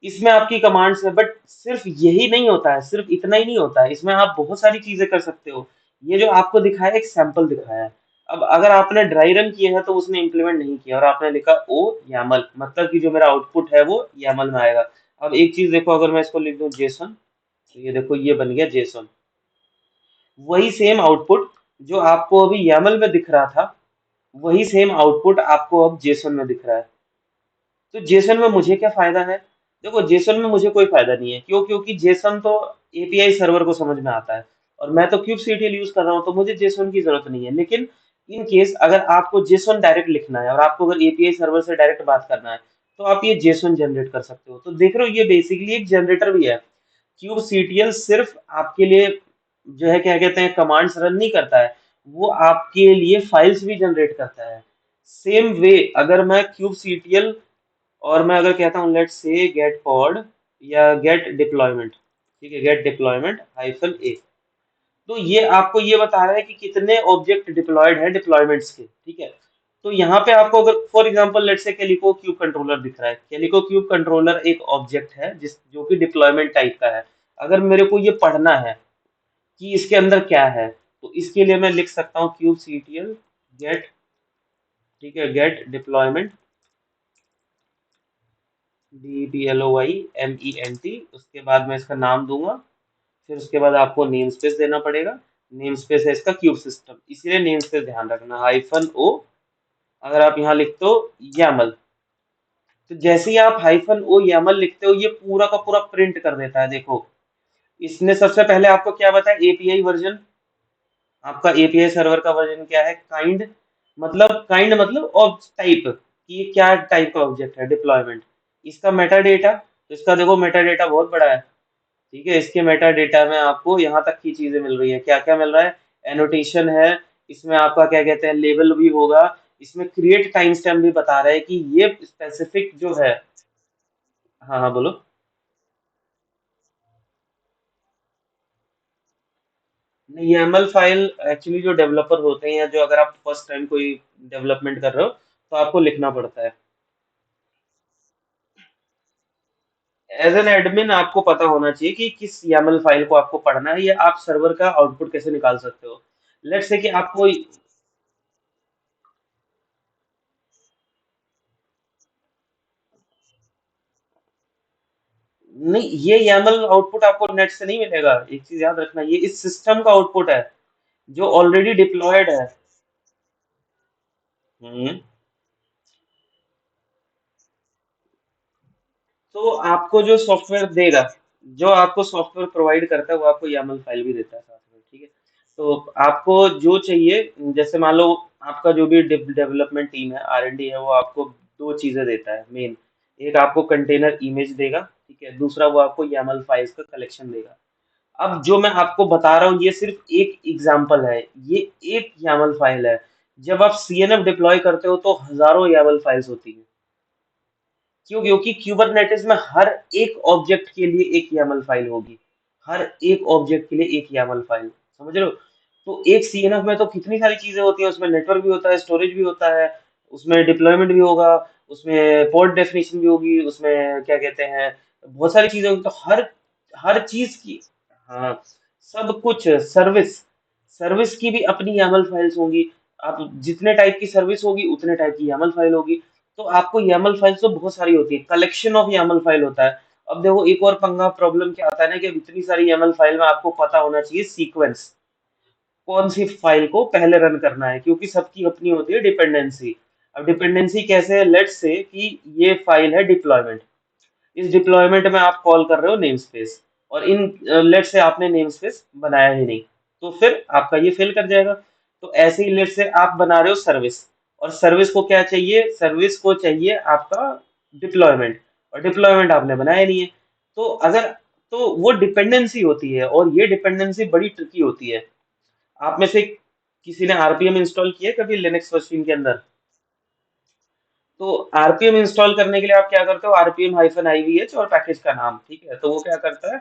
A: इसमें आपकी कमांड्स है, बट सिर्फ यही नहीं होता है, सिर्फ इतना ही नहीं होता है, इसमें आप बहुत सारी चीजें कर सकते हो। ये जो आपको दिखाया, एक सैंपल दिखाया है। अब अगर आपने ड्राई रन किया है तो उसने इम्प्लीमेंट नहीं किया, और आपने लिखा ओ YAML, मतलब कि जो मेरा आउटपुट है वो YAML में आएगा। अब एक चीज देखो, अगर मैं इसको लिख दूं जेसन, तो ये देखो ये बन गया जेसन। वही सेम आउटपुट जो आपको अभी YAML में दिख रहा था, वही सेम आउटपुट आपको अब जेसन में दिख रहा है। तो जेसन में मुझे क्या फायदा है? देखो, जेसन में मुझे कोई फायदा नहीं है, क्यों? क्योंकि जेसन तो एपीआई सर्वर को समझ में आता है, और मैं तो क्यूबसीटीएल यूज कर रहा हूँ, तो मुझे जेसन की जरूरत नहीं है। लेकिन इन केस अगर आपको जेसन डायरेक्ट लिखना है, और आपको अगर एपीआई सर्वर से डायरेक्ट बात करना है, तो आप ये जेसन जनरेट कर सकते हो। तो देख रहे हो, ये बेसिकली एक जनरेटर भी है। क्यूबसीटीएल सिर्फ आपके लिए जो है, क्या कहते हैं, कमांड्स रन नहीं करता है, वो आपके लिए फाइल्स भी जनरेट करता है। सेम वे, अगर मैं क्यूबसीटीएल और मैं अगर कहता हूँ लेट्स से गेट पॉड या गेट डिप्लॉयमेंट, ठीक है, गेट डिप्लॉयमेंट -a, तो ये आपको ये बता रहा है कि कितने ऑब्जेक्ट डिप्लॉयड है डिप्लॉयमेंट्स के, ठीक है। तो यहाँ पे आपको अगर for example let's say calico cube controller दिख रहा है, कैलिको क्यूब कंट्रोलर एक ऑब्जेक्ट है जिस जो कि डिप्लॉयमेंट टाइप का है। अगर मेरे को ये पढ़ना है कि इसके अंदर क्या है, तो इसके लिए मैं लिख सकता हूँ क्यूब ctl गेट, ठीक है, गेट डिप्लॉयमेंट DEPLOYMENT, उसके बाद मैं इसका नाम दूंगा। फिर उसके बाद आपको नेम स्पेस देना पड़ेगा। नेम स्पेस है इसका क्यूब सिस्टम, इसीलिए नेम स्पेस ध्यान रखना, -o। अगर आप यहाँ लिखते हो YAML, तो जैसे ही आप -o YAML लिखते हो, ये पूरा का पूरा प्रिंट कर देता है। देखो, इसने सबसे पहले आपको क्या बताया, एपीआई वर्जन। आपका एपीआई सर्वर का वर्जन क्या है? काइंड मतलब टाइप, कि ये क्या टाइप का ऑब्जेक्ट है, डिप्लॉयमेंट। इसका मेटा डेटा, तो इसका देखो मेटा डेटा बहुत बड़ा है, ठीक है। इसके मेटा डेटा में आपको यहाँ तक की चीजें मिल रही है, क्या क्या मिल रहा है? एनोटेशन है, इसमें आपका क्या कहते हैं, लेबल भी होगा। इसमें क्रिएट टाइम स्टैम्प भी बता रहा है कि ये स्पेसिफिक जो है। हाँ हाँ, बोलो। नहीं, YAML फाइल एक्चुअली जो डेवलपर होते हैं, या जो अगर आप फर्स्ट टाइम कोई डेवलपमेंट कर रहे हो, तो आपको लिखना पड़ता है। एज एन एडमिन आपको पता होना चाहिए कि किस YAML फाइल को आपको पढ़ना है, या आप सर्वर का आउटपुट कैसे निकाल सकते हो। लेट्स से कि आपको, नहीं, ये YAML आउटपुट आपको नेट से नहीं मिलेगा। एक चीज याद रखना, ये इस सिस्टम का आउटपुट है जो ऑलरेडी डिप्लॉयड है। हम्म। तो आपको जो सॉफ्टवेयर देगा, जो आपको सॉफ्टवेयर प्रोवाइड करता है, वो आपको YAML फाइल भी देता है साथ में, ठीक है। तो आपको जो चाहिए, जैसे मान लो आपका जो भी डेवलपमेंट टीम है, R&D है, वो आपको दो चीजें देता है मेन। एक आपको कंटेनर इमेज देगा, ठीक है, दूसरा वो आपको YAML फाइल्स का कलेक्शन देगा। अब जो मैं आपको बता रहा हूँ, ये सिर्फ एक एग्जांपल है, ये एक YAML फाइल है। जब आप CNF डिप्लॉय करते हो, तो हजारों YAML फाइल्स होती है। क्यों? क्योंकि क्यूबरनेटिस में हर एक ऑब्जेक्ट के लिए एक YAML फाइल होगी। हर एक ऑब्जेक्ट के लिए एक YAML फाइल, समझ रहे हो? तो एक CNF में तो कितनी सारी चीजें होती है, उसमें नेटवर्क भी होता है, स्टोरेज भी होता है, उसमें डिप्लॉयमेंट भी होगा, उसमें पोर्ट डेफिनेशन भी होगी, उसमें क्या कहते हैं, बहुत सारी चीजें होंगी। तो हर हर चीज की, हाँ, सब कुछ, सर्विस सर्विस की भी अपनी YAML फाइल्स होंगी। आप जितने टाइप की सर्विस होगी, उतने टाइप की YAML फाइल होगी। तो आपको YAML फाइल्स तो बहुत सारी होती है, कलेक्शन ऑफ YAML फाइल होता है। अब देखो, एक और पंगा प्रॉब्लम क्या आता है ना, कि अब इतनी सारी YAML फाइल में आपको पता होना चाहिए सीक्वेंस, कौन सी फाइल को पहले रन करना है, क्योंकि सबकी अपनी होती है डिपेंडेंसी। अब डिपेंडेंसी कैसे है? लेट्स से कि ये फाइल है डिप्लॉयमेंट, इस डिप्लॉयमेंट में आप कॉल कर रहे हो नेम स्पेस, और इन लेट से आपने नेम स्पेस बनाया ही नहीं, तो फिर आपका ये फेल कर जाएगा। तो ऐसे ही लेट से आप बना रहे हो सर्विस, और सर्विस को क्या चाहिए? सर्विस को चाहिए आपका डिप्लॉयमेंट, और डिप्लॉयमेंट आपने बनाया नहीं है। तो अगर, तो वो डिपेंडेंसी होती है, और ये डिपेंडेंसी बड़ी ट्रिकी होती है। आप में से किसी ने आरपीएम इंस्टॉल किया है कभी लिनक्स मशीन के अंदर? तो आरपीएम इंस्टॉल करने के लिए आप क्या करते हो? RPM-IVH और पैकेज का नाम, ठीक है, तो वो क्या करता है।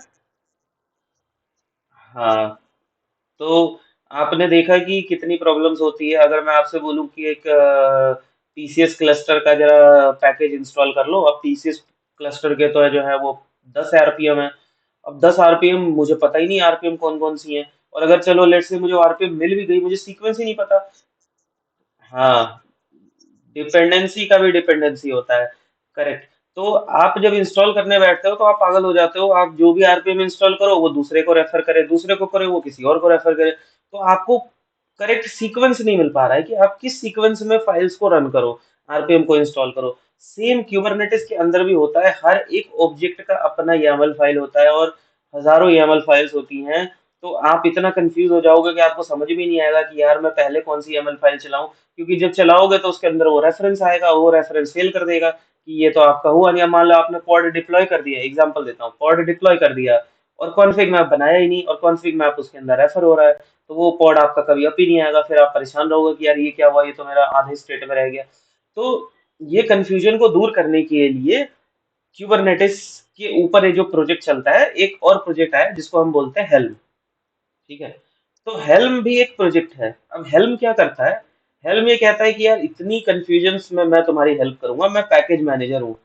A: हाँ, तो आपने देखा कि कितनी प्रॉब्लम्स होती है। अगर मैं आपसे बोलूं कि एक टीसीएस क्लस्टर का जरा पैकेज इंस्टॉल कर लो, अब टीसीएस क्लस्टर के तो है जो है वो 10 आरपीएम है। अब 10 आरपीएम मुझे पता ही नहीं आरपीएम कौन कौन सी है, और अगर चलो लेट से मुझे आरपीएम मिल भी गई, मुझे सीक्वेंस ही नहीं पता। हाँ, डिपेंडेंसी का भी डिपेंडेंसी होता है। करेक्ट। तो आप जब इंस्टॉल करने बैठते हो तो आप पागल हो जाते हो, आप जो भी आरपीएम इंस्टॉल करो वो दूसरे को रेफर करे, दूसरे को करे वो किसी और को रेफर करे। तो आपको करेक्ट सीक्वेंस नहीं मिल पा रहा है कि आप किस सीक्वेंस में फाइल्स को रन करो, आरपीएम को इंस्टॉल करो। सेम क्यूबरनेटिस के अंदर भी होता है, हर एक ऑब्जेक्ट का अपना YAML फाइल होता है, और हजारों YAML फाइल्स होती हैं। तो आप इतना कंफ्यूज हो जाओगे कि आपको समझ भी नहीं आएगा कि यार मैं पहले कौन सी YAML फाइल चलाऊं, क्योंकि जब चलाओगे तो उसके अंदर वो रेफरेंस आएगा, वो रेफरेंस फेल कर देगा कि ये तो आपका हुआ नहीं। अब मान लो आपने पॉड डिप्लॉय कर दिया, एग्जांपल देता हूँ, पॉड डिप्लॉय कर दिया और कॉन्फ़िग मैप बनाया ही नहीं, और कॉन्फ़िग मैप उसके अंदर रेफर हो रहा है, तो वो पॉड आपका कभी अप ही नहीं आएगा। फिर आप परेशान रहोगे कि यार ये क्या हुआ, ये तो मेरा आधे स्टेट में रह गया। तो ये कंफ्यूजन को दूर करने के लिए क्यूबरनेटिस के ऊपर ये जो प्रोजेक्ट चलता है, एक और प्रोजेक्ट है जिसको हम बोलते हैं हेल्म। ठीक है। तो हेल्म भी एक प्रोजेक्ट है। अब हेल्म क्या करता है? हेल्म ये कहता है कि यार इतनी कंफ्यूजन्स में मैं तुम्हारी हेल्प करूंगा, मैं पैकेज मैनेजर हूँ,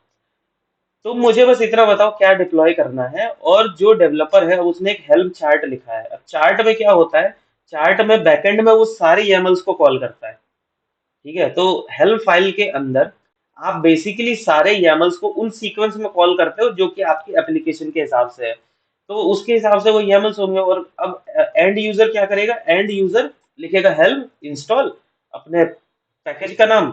A: तुम मुझे बस इतना बताओ क्या डिप्लॉय करना है। और जो डेवलपर है उसने एक हेल्म चार्ट लिखा है। अब चार्ट में क्या होता है? चार्ट में बैकएंड में वो सारे YAMLs को कॉल करता है। ठीक है। तो हेल्म फाइल के अंदर आप बेसिकली सारे YAMLs को उन सीक्वेंस में कॉल करते हो जो कि आपकी एप्लीकेशन के हिसाब से है। तो उसके हिसाब से वो YAMLs होंगे। और अब एंड यूजर क्या करेगा? एंड यूजर लिखेगा हेल्म इंस्टॉल, अपने पैकेज का नाम,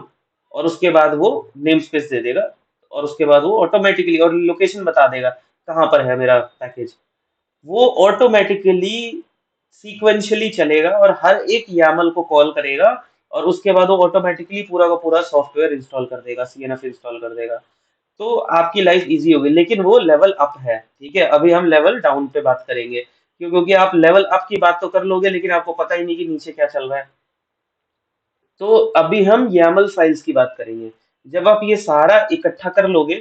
A: और उसके बाद वो नेम स्पेस दे देगा, और उसके बाद वो ऑटोमेटिकली और लोकेशन बता देगा कहाँ पर है मेरा पैकेज। वो ऑटोमेटिकली सीक्वेंशियली चलेगा और हर एक YAML को कॉल करेगा, और उसके बाद वो ऑटोमेटिकली पूरा का पूरा सॉफ्टवेयर इंस्टॉल कर देगा, CNF इंस्टॉल कर देगा। तो आपकी लाइफ इजी होगी। लेकिन वो लेवल अप है, ठीक है। अभी हम लेवल डाउन पे बात करेंगे, क्योंकि आप लेवल अप की बात तो कर लोगे लेकिन आपको पता ही नहीं कि नीचे क्या चल रहा है। तो अभी हम YAML फाइल्स की बात करेंगे। जब आप ये सारा इकट्ठा कर लोगे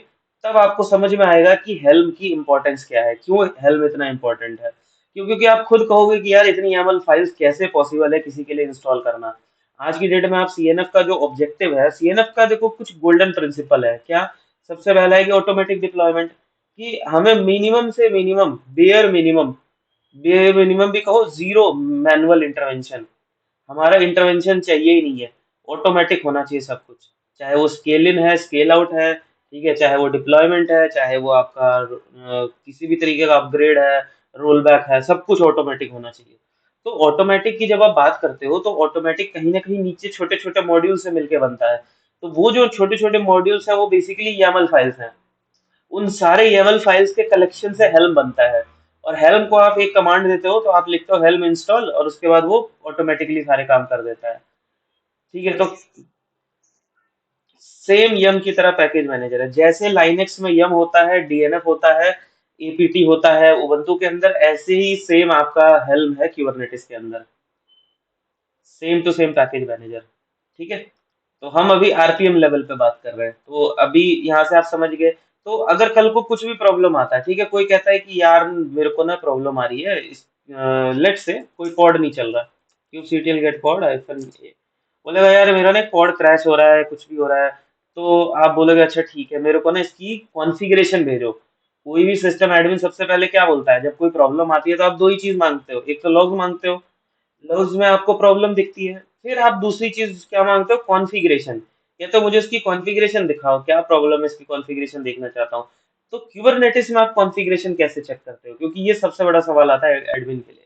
A: तब आपको समझ में आएगा कि हेल्म की इंपॉर्टेंस क्या है, क्यों हेल्म इतना इंपॉर्टेंट है। क्योंकि आप खुद कहोगे कि यार इतनी YAML फाइल्स कैसे पॉसिबल है किसी के लिए इंस्टॉल करना। आज की डेट में आप CNF का जो ऑब्जेक्टिव है, CNF का देखो कुछ गोल्डन प्रिंसिपल है क्या। सबसे पहला है कि ऑटोमेटिक डिप्लॉयमेंट, कि हमें मिनिमम से मिनिमम, बेयर मिनिमम भी कहो, जीरो मैनुअल इंटरवेंशन। हमारा इंटरवेंशन चाहिए ही नहीं है, ऑटोमेटिक होना चाहिए सब कुछ। चाहे वो स्केल इन है, स्केल आउट है, ठीक है, चाहे वो डिप्लॉयमेंट है, चाहे वो आपका किसी भी तरीके का अपग्रेड है, रोल बैक है, सब कुछ ऑटोमेटिक होना चाहिए। तो ऑटोमेटिक की जब आप बात करते हो तो ऑटोमेटिक कहीं ना कहीं नीचे छोटे छोटे मॉड्यूल से मिलके बनता है। तो वो जो छोटे छोटे मॉड्यूल्स हैं वो बेसिकली YAML फाइल्स हैं। उन सारे YAML फाइल्स के कलेक्शन से हेल्म बनता है। और हेल्म को आप एक कमांड देते हो तो आप लिखते हो हेल्म इंस्टॉल, और उसके बाद वो ऑटोमेटिकली सारे काम कर देता है। ठीक है। तो सेम यम की तरह पैकेज मैनेजर है। जैसे लाइनेक्स में यम होता है, DNF होता है, APT होता है उबंटू के अंदर, ऐसे ही सेम आपका हेल्म है क्यूबरनेटिस के अंदर। Same to same package manager. ठीक है। तो हम अभी आरपीएम लेवल पे बात कर रहे हैं, तो अभी यहाँ से आप समझ गए। तो अगर कल को कुछ भी प्रॉब्लम आता है, ठीक है, कोई कहता है कि यार मेरे को ना प्रॉब्लम आ रही है इस, लेट से कोई पॉड नहीं चल रहा, kubectl गेट पॉड आइफन ए, बोलेगा यार मेरा ना एक पॉड क्रैश हो रहा है, कुछ भी हो रहा है। तो आप बोलोगे अच्छा ठीक है, मेरे को ना इसकी कॉन्फ़िगरेशन भेजो। कोई भी सिस्टम एडमिन सबसे पहले क्या बोलता है? जब कोई प्रॉब्लम आती है तो आप दो ही चीज मांगते हो, एक तो लॉग मांगते हो, लॉग्स में आपको प्रॉब्लम दिखती है, फिर आप दूसरी चीज क्या मांगते हो? कॉन्फ़िगरेशन। या तो मुझे उसकी कॉन्फ़िगरेशन दिखाओ, क्या प्रॉब्लम है, इसकी कॉन्फ़िगरेशन देखना चाहता हूँ। तो क्यूबरनेटिस में आप कॉन्फ़िगरेशन कैसे चेक करते हो? क्योंकि ये सबसे बड़ा सवाल आता है एडमिन के लिए।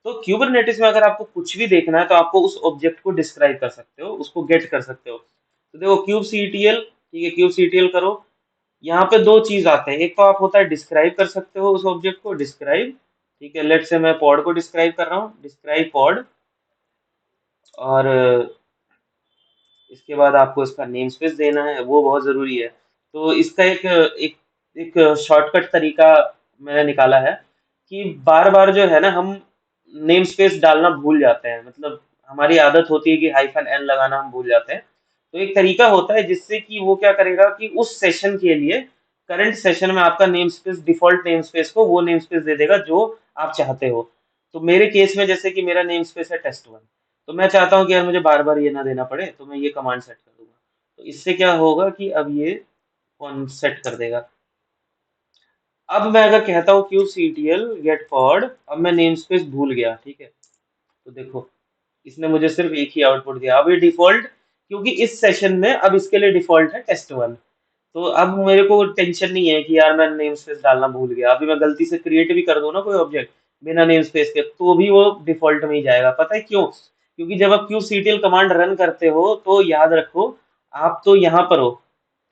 A: तो क्यूबरनेटिस में अगर आपको कुछ भी देखना है तो आपको उस ऑब्जेक्ट को डिस्क्राइब कर सकते हो, उसको गेट कर सकते हो। तो देखो kubectl, ठीक है, kubectl करो। यहाँ पे दो चीज आते हैं, एक तो आप होता है डिस्क्राइब कर सकते हो उस ऑब्जेक्ट को, डिस्क्राइब। ठीक है, लेट से मैं पॉड को डिस्क्राइब कर रहा हूँ, डिस्क्राइब पॉड। और इसके बाद आपको इसका नेम स्पेस देना है, वो बहुत जरूरी है। तो इसका एक एक एक शॉर्टकट तरीका मैंने निकाला है कि बार बार जो है ना हम नेम स्पेस डालना भूल जाते हैं, मतलब हमारी आदत होती है कि -n लगाना हम भूल जाते हैं। तो एक तरीका होता है जिससे कि वो क्या करेगा कि उस सेशन के लिए, करंट सेशन में आपका name space, default name space को वो नेम स्पेस दे देगा जो आप चाहते हो। तो मेरे केस में जैसे कि मेरा नेम स्पेस है test1, तो मैं चाहता हूँ कि यार मुझे बार बार ये ना देना पड़े, तो मैं ये कमांड सेट कर दूंगा। तो इससे क्या होगा कि अब ये कौन सेट कर देगा। अब मैं अगर कहता हूँ kubectl गेट पॉड, अब मैं नेम स्पेस भूल गया, ठीक है। तो देखो इसने मुझे सिर्फ एक ही आउटपुट दिया। अब ये डिफॉल्ट, क्योंकि इस सेशन में अब इसके लिए डिफॉल्ट है test1, तो अब मेरे को टेंशन नहीं है कि यार मैं नेम स्पेस डालना भूल गया। अभी मैं गलती से क्रिएट भी कर दूं ना कोई ऑब्जेक्ट बिना नेम स्पेस के, तो भी वो डिफॉल्ट में ही जाएगा। पता है क्यों? क्योंकि जब आप kubectl कमांड रन करते हो तो याद रखो, आप तो यहाँ पर हो,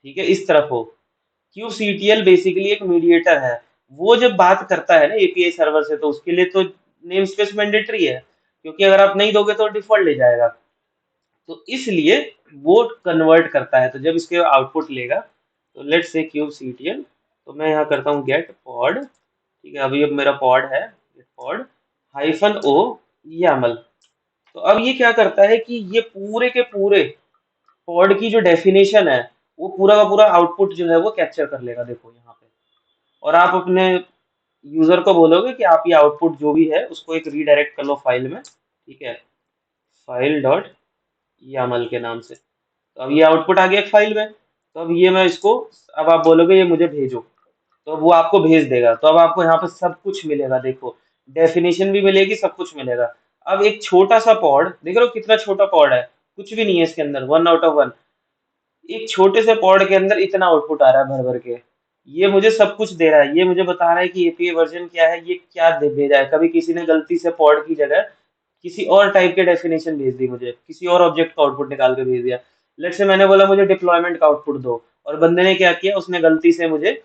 A: ठीक है, इस तरफ हो। kubectl बेसिकली एक मीडिएटर है। वो जब बात करता है ना एपीआई सर्वर से, तो उसके लिए तो नेम स्पेस मैंडेटरी है, क्योंकि अगर आप नहीं दोगे तो डिफॉल्ट ले जाएगा। तो इसलिए वो कन्वर्ट करता है। तो जब इसके आउटपुट लेगा, तो लेट्स से kubectl, तो मैं यहाँ करता हूँ गेट पॉड, ठीक है। अभी अब मेरा पॉड है गेट पॉड -o YAML। तो अब ये क्या करता है कि ये पूरे के पूरे पॉड की जो डेफिनेशन है, वो पूरा का पूरा आउटपुट जो है वो कैप्चर कर लेगा, देखो यहाँ पे। और आप अपने यूजर को बोलोगे कि आप ये आउटपुट जो भी है उसको एक रीडायरेक्ट कर लो फाइल में, ठीक है, फाइल डॉट YAML के नाम से। तो अब ये आउटपुट आ गया एक फाइल में। तो अब ये मैं इसको, अब आप बोलोगे ये मुझे भेजो, तो वो आपको भेज देगा। तो अब आपको यहाँ पे सब कुछ मिलेगा, देखो डेफिनेशन भी मिलेगी, सब कुछ मिलेगा। अब एक छोटा सा पॉड देख रहे हो कितना छोटा पॉड है, कुछ भी नहीं है इसके अंदर, 1/1। एक छोटे से पॉड के अंदर इतना आउटपुट आ रहा है भर भर के। ये मुझे सब कुछ दे रहा है, ये मुझे बता रहा है कि एपीआई वर्जन क्या है, ये क्या भेजा है। कभी किसी ने गलती से पॉड की जगह किसी और टाइप के डेफिनेशन भेज दी, मुझे किसी और ऑब्जेक्ट का आउटपुट निकाल के भेज दिया। लेट्स से मैंने बोला मुझे डिप्लॉयमेंट का आउटपुट दो, और बंदे ने क्या किया, उसने गलती से मुझे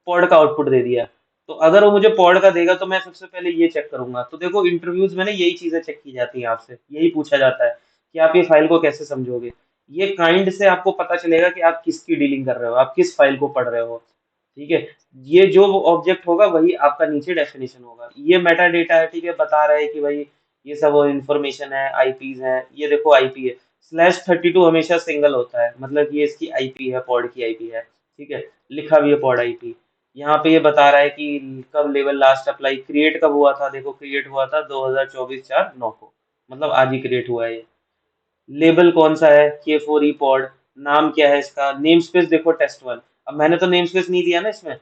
A: पॉड का आउटपुट दे दिया। तो अगर वो मुझे पॉड का देगा तो मैं सबसे पहले ये चेक करूंगा। तो देखो इंटरव्यूज में ना यही चीजें चेक की जाती हैं, आपसे यही पूछा जाता है कि आप ये फाइल को कैसे समझोगे। ये काइंड से आपको पता चलेगा कि आप किसकी डीलिंग कर रहे हो, आप किस फाइल को पढ़ रहे हो, ठीक है। ये जो ऑब्जेक्ट होगा वही आपका नीचे डेफिनेशन होगा। ये मेटा डेटा है, ठीक है, बता रहे हैं कि भाई ये सब इंफॉर्मेशन है, आईपीज हैं। ये देखो आईपी है /32 हमेशा सिंगल होता है, मतलब ये इसकी आईपी है, पॉड की आईपी है, ठीक है। लिखा भी है पॉड आईपी। यहाँ पे ये बता रहा है कि कब लेवल लास्ट अप्लाई क्रिएट कब हुआ था, देखो क्रिएट हुआ था 2024/4/9 को, मतलब आज ही क्रिएट हुआ है ये। लेबल कौन सा है, के फोर ई पॉड। नाम क्या है इसका, नेम स्पेस देखो test1। अब मैंने तो नेम स्पेस नहीं दिया ना इसमें,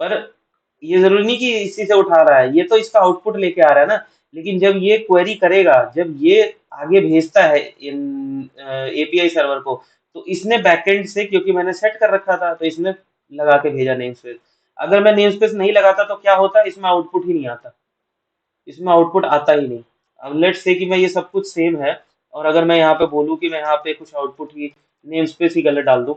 A: पर ये जरूरी नहीं कि इसी से उठा रहा है, ये तो इसका आउटपुट लेके आ रहा है ना। लेकिन जब ये क्वेरी करेगा, जब ये आगे भेजता है इन एपीआई सर्वर को, तो इसने बैकएंड से, क्योंकि मैंने सेट कर रखा था, तो इसने लगा के भेजा नेम स्पेस। अगर मैं नेम स्पेस नहीं लगाता तो क्या होता, इसमें आउटपुट ही नहीं आता, इसमें आउटपुट आता ही नहीं। अब लेट्स से कि मैं ये सब कुछ सेम है, और अगर मैं यहाँ पे बोलूँ कि मैं यहाँ पे कुछ आउटपुट ही नेम स्पेस ही गलत डाल दूँ,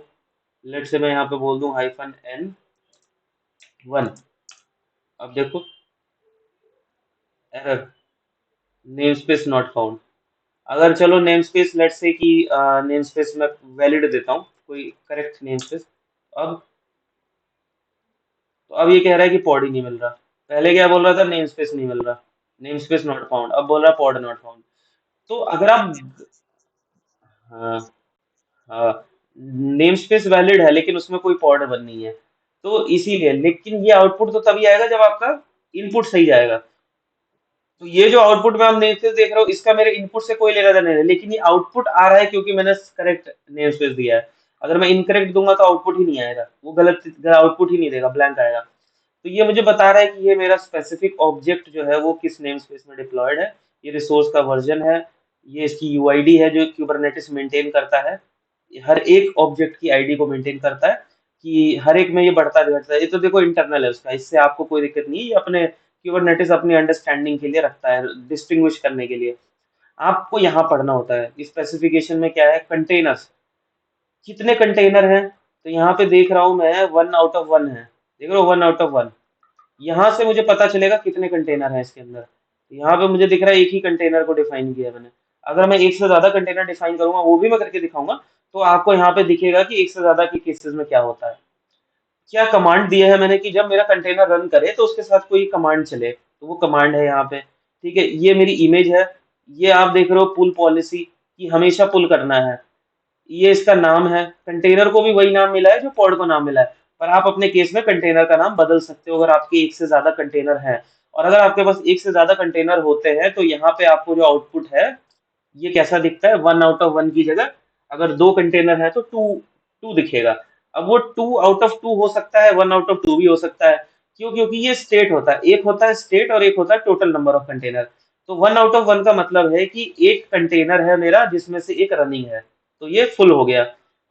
A: लेट्स से मैं यहाँ पे बोल दूँ -n1। अब देखो error, name space not found. अगर चलो नेम स्पेस लेट्स से कि नेम स्पेस में वैलिड देता हूँ, कोई करेक्ट नेम स्पेस। अब तो अब ये कह रहा है कि पॉड ही नहीं मिल रहा। पहले क्या बोल रहा था, नेम स्पेस नहीं मिल रहा, नेम स्पेस नॉट फाउंड, अब बोल रहा पॉड नॉट फाउंड। तो अगर आप, हाँ, हाँ, नेम स्पेस वैलिड है लेकिन उसमें कोई पॉड वन नहीं है, तो इसीलिए। लेकिन ये आउटपुट तो तभी आएगा जब आपका इनपुट सही जाएगा। तो ये जो आउटपुट में आप नेम स्पेस देख रहे हो, इसका मेरे इनपुट से कोई लेना देना नहीं है, लेकिन ये आउटपुट आ रहा है क्योंकि मैंने करेक्ट नेम स्पेस दिया है। अगर मैं इनकरेक्ट दूंगा तो आउटपुट ही नहीं आएगा, वो गलत आउटपुट ही नहीं देगा, ब्लैंक आएगा। तो ये मुझे बता रहा है कि ये मेरा स्पेसिफिक ऑब्जेक्ट जो है वो किस नेम स्पेस में डिप्लॉयड है, ये रिसोर्स का वर्जन है, ये इसकी यूआईडी है जो क्यूबरनेटिस मेंटेन करता है, हर एक ऑब्जेक्ट की आईडी को मेंटेन करता है, कि हर एक में ये बढ़ता घटता है। ये तो देखो इंटरनल है उसका, इससे आपको कोई दिक्कत नहीं है। ये अपने क्यूबरनेटिस अपनी अंडरस्टैंडिंग के लिए रखता है, डिस्टिंग्विश करने के लिए। आपको यहाँ पढ़ना होता है स्पेसिफिकेशन में क्या है, कंटेनर्स कितने कंटेनर हैं। तो यहाँ पे देख रहा हूँ मैं 1/1 है, देख रहे हो 1/1। यहाँ से मुझे पता चलेगा कितने कंटेनर हैं इसके अंदर। तो यहाँ पे मुझे दिख रहा है एक ही कंटेनर को डिफाइन किया मैंने। अगर मैं एक से ज्यादा कंटेनर डिफाइन करूंगा, वो भी मैं करके दिखाऊंगा, तो आपको यहाँ पे दिखेगा कि एक से ज्यादा के केसेस में क्या होता है। क्या कमांड दिया है मैंने कि जब मेरा कंटेनर रन करे तो उसके साथ कोई कमांड चले, तो वो कमांड है यहाँ पे, ठीक है। ये मेरी इमेज है, ये आप देख रहे हो पुल पॉलिसी, कि हमेशा पुल करना है। ये इसका नाम है, कंटेनर को भी वही नाम मिला है जो पॉड को नाम मिला है, पर आप अपने केस में कंटेनर का नाम बदल सकते हो अगर आपके एक से ज्यादा कंटेनर हैं। और अगर आपके पास एक से ज्यादा कंटेनर होते हैं तो यहाँ पे आपको जो आउटपुट है ये कैसा दिखता है, 1 आउट ऑफ 1 की जगह अगर 2 कंटेनर है तो 2 दिखेगा। अब वो 2 आउट ऑफ 2 हो सकता है, 1 आउट ऑफ 2 भी हो सकता है। क्यों? क्योंकि ये स्टेट होता है, एक होता है स्टेट और एक होता है टोटल नंबर ऑफ कंटेनर। तो 1 आउट ऑफ 1 का मतलब है कि एक कंटेनर है मेरा जिसमें से एक रनिंग है, तो ये फुल हो गया।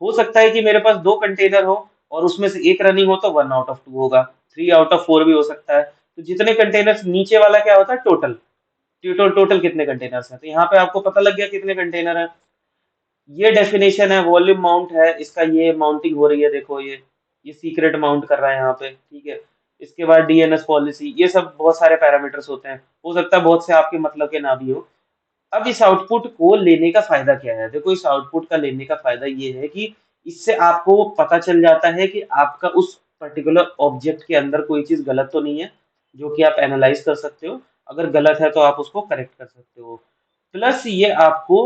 A: हो सकता है कि मेरे पास 2 कंटेनर हो और उसमें से एक रनिंग हो तो 1 आउट ऑफ 2 होगा, 3 आउट ऑफ 4 भी हो सकता है। तो जितने कंटेनर नीचे वाला क्या होता है, टोटल। टोटल टोटल कितने कंटेनर्स हैं, तो यहाँ पे आपको पता लग गया कितने कंटेनर है। ये डेफिनेशन है, वॉल्यूम माउंट है इसका, ये माउंटिंग हो रही है, देखो ये सीक्रेट माउंट कर रहा है यहाँ पे, ठीक है। इसके बाद डीएनएस पॉलिसी, ये सब बहुत सारे पैरामीटर्स होते हैं, हो सकता है बहुत से आपके मतलब के ना भी हो। अब इस आउटपुट को लेने का फायदा क्या है, देखो इस आउटपुट का लेने का फायदा ये है कि इससे आपको पता चल जाता है कि आपका उस पर्टिकुलर ऑब्जेक्ट के अंदर कोई चीज गलत तो नहीं है, जो कि आप एनालाइज कर सकते हो। अगर गलत है तो आप उसको करेक्ट कर सकते हो। प्लस ये आपको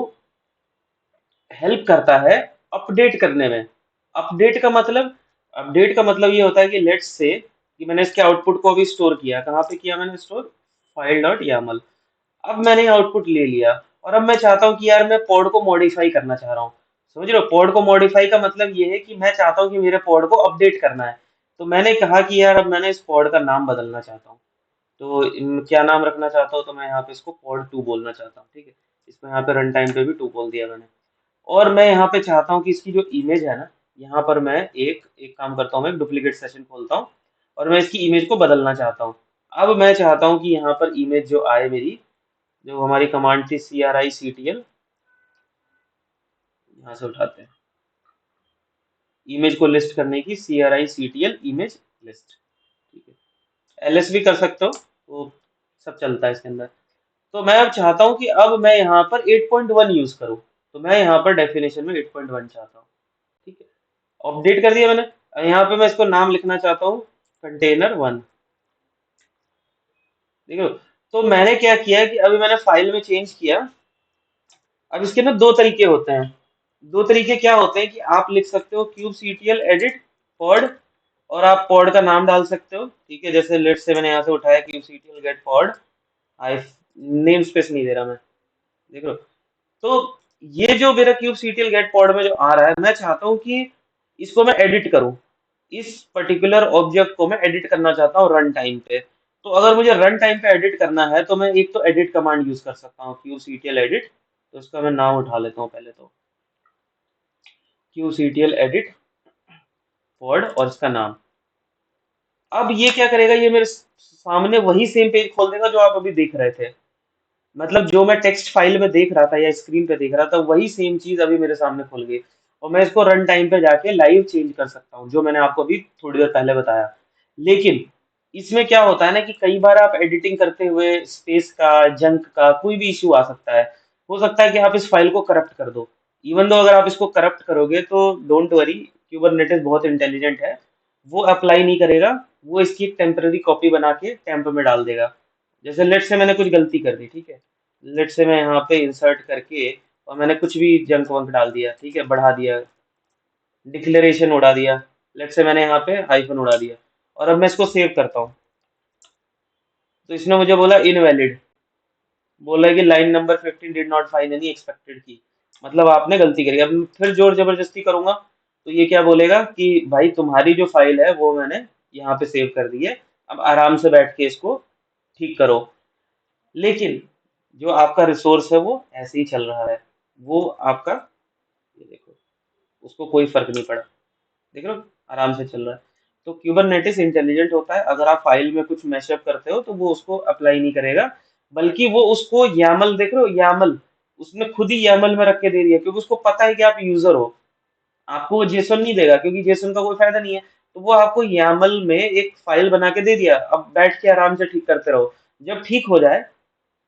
A: हेल्प करता है अपडेट करने में। अपडेट का मतलब अपडेट का मतलब ये होता है कि लेट्स से कि मैंने इसके आउटपुट को अभी स्टोर किया, कहाँ पे किया मैंने स्टोर, फाइल डॉट यामल। अब मैंने आउटपुट ले लिया और अब मैं चाहता हूँ कि यार मैं पॉड को मॉडिफाई करना चाह रहा हूँ। समझ रहे हो, पॉड को मॉडिफाई का मतलब ये है कि मैं चाहता हूँ कि मेरे पॉड को अपडेट करना है। तो मैंने कहा कि यार अब मैंने इस पॉड का नाम बदलना चाहता हूँ। तो क्या नाम रखना चाहता हूँ, तो मैं यहाँ पे इसको पॉड 2 बोलना चाहता हूँ, ठीक है। इसमें यहाँ पे रन टाइम पे भी 2 बोल दिया मैंने। और मैं यहाँ पे चाहता हूँ कि इसकी जो इमेज है ना, यहाँ पर मैं एक एक काम करता हूँ, मैं एक डुप्लीकेट सेशन खोलता हूँ और मैं इसकी इमेज को बदलना चाहता हूँ। अब मैं चाहता हूँ कि यहाँ पर इमेज जो आए मेरी, जो हमारी कमांड थी CRICTL, यहाँ से उठाते हैं इमेज को लिस्ट करने की, CRICTL इमेज लिस्ट, ठीक है। LS भी कर सकते हो, तो सब चलता है इसके अंदर। तो मैं अब चाहता हूँ कि अब मैं यहाँ पर 8.1 यूज करूँ, तो मैं यहाँ पर डेफिनेशन में 8.1 चाहता हूँ, ठीक है। अपडेट कर दिया मैंने, यहाँ पे मैं इसको नाम लिखना चाहता हूँ कंटेनर 1। देखो, तो मैंने क्या किया कि अभी मैंने फाइल में चेंज किया। अब इसके ना दो तरीके होते हैं। दो तरीके क्या होते हैं कि आप लिख सकते हो kubectl edit pod, और आप पॉड का नाम डाल सकते हो, ठीक है। जैसे लेट से मैंने यहाँ से उठाया kubectl get pod, I name space नहीं दे रहा मैं, देख लो। तो ये जो मेरा kubectl get pod में जो आ रहा है, मैं चाहता हूँ कि इसको मैं एडिट करूँ। इस पर्टिकुलर ऑब्जेक्ट को मैं एडिट करना चाहता हूँ रन टाइम पे। तो अगर मुझे रन टाइम पे एडिट करना है तो मैं एक तो एडिट कमांड यूज कर सकता हूँ, kubectl edit। तो इसका मैं नाम उठा लेता हूँ पहले, तो kubectl edit pod और इसका नाम। अब ये क्या करेगा, ये मेरे सामने वही सेम पेज खोल देगा जो आप अभी देख रहे थे। मतलब जो मैं टेक्स्ट फाइल में देख रहा था या स्क्रीन पे देख रहा था, वही सेम चीज अभी मेरे सामने खुल गई। और मैं इसको रन टाइम पे जाके लाइव चेंज कर सकता हूँ, जो मैंने आपको अभी थोड़ी देर पहले बताया। लेकिन इसमें क्या होता है ना कि कई बार आप एडिटिंग करते हुए स्पेस का, जंक का कोई भी इश्यू आ सकता है। हो सकता है कि आप इस फाइल को करप्ट कर दो। इवन दो अगर आप इसको करप्ट करोगे तो डोंट वरी, क्यूबरनेटिस बहुत इंटेलिजेंट है, वो अप्लाई नहीं करेगा। वो इसकी एक टेम्पररी कॉपी बना के टेम्प में डाल देगा। जैसे लेट से मैंने कुछ गलती कर दी, ठीक है। लेट से मैं यहाँ पे इंसर्ट करके और मैंने कुछ भी जंक वंक डाल दिया, ठीक है, बढ़ा दिया, डिक्लेरेशन उड़ा दिया। लेट से मैंने यहाँ पे हाइफन उड़ा दिया और अब मैं इसको सेव करता हूँ। तो इसने मुझे बोला इनवैलिड, बोला कि line number 15 did not find any expected की, मतलब आपने गलती करी। अब फिर जोर जबरदस्ती करूंगा तो ये क्या बोलेगा कि भाई तुम्हारी जो फाइल है वो मैंने यहाँ पे सेव कर दी है, अब आराम से बैठ के इसको ठीक करो। लेकिन जो आपका रिसोर्स है वो ऐसे ही चल रहा है, वो आपका, ये देखो, उसको कोई फर्क नहीं पड़ा, देख रहे हो, आराम से चल रहा है। तो क्यूबरनेटिस इंटेलिजेंट होता है, अगर आप फाइल में कुछ मैशअप करते हो तो वो उसको अप्लाई नहीं करेगा, बल्कि वो उसको यामल, देख रहे हो यामल, उसने खुद ही यामल में रख के दे दिया, क्योंकि उसको पता है कि आप यूजर हो। आपको वो जेसन नहीं देगा क्योंकि जेसन का कोई फायदा नहीं है। तो वो आपको यामल में एक फाइल बना के दे दिया, अब बैठ के आराम से ठीक करते रहो। जब ठीक हो जाए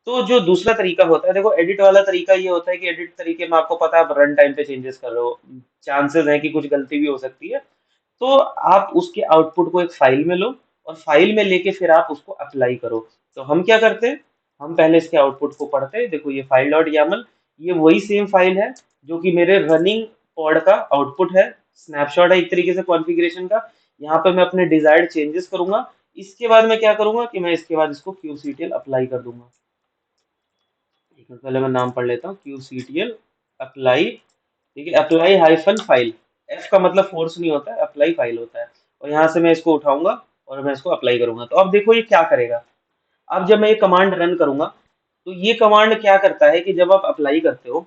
A: तो जो दूसरा तरीका होता है, देखो एडिट वाला तरीका ये होता है कि एडिट तरीके में आपको पता है आप रन टाइम पे चेंजेस कर रहे हो, चांसेस है कि कुछ गलती भी हो सकती है। तो आप उसके आउटपुट को एक फाइल में लो और फाइल में लेके फिर आप उसको अप्लाई करो। तो हम क्या करते हैं, हम पहले इसके आउटपुट को पढ़ते हैं। देखो ये फाइल डॉट यामल, ये वही सेम फाइल है जो कि मेरे रनिंग पॉड का आउटपुट है, स्नैपशॉट है एक तरीके से कॉन्फ़िगरेशन का। यहाँ पे मैं अपने डिजायर्ड चेंजेस करूंगा, इसके बाद मैं क्या करूंगा कि मैं इसके बाद इसको kubectl अप्लाई कर दूंगा। एक मिनट, पहले मैं नाम पढ़ लेता हूँ, kubectl अप्लाई। ठीक है, अप्लाई हाइफन फाइल, एफ का मतलब फोर्स नहीं होता है, अप्लाई फाइल होता है। और यहाँ से मैं इसको उठाऊंगा और मैं इसको अप्लाई करूंगा। तो अब देखो ये क्या करेगा। अब जब मैं ये कमांड रन करूंगा, तो ये कमांड क्या करता है कि जब आप अप्लाई करते हो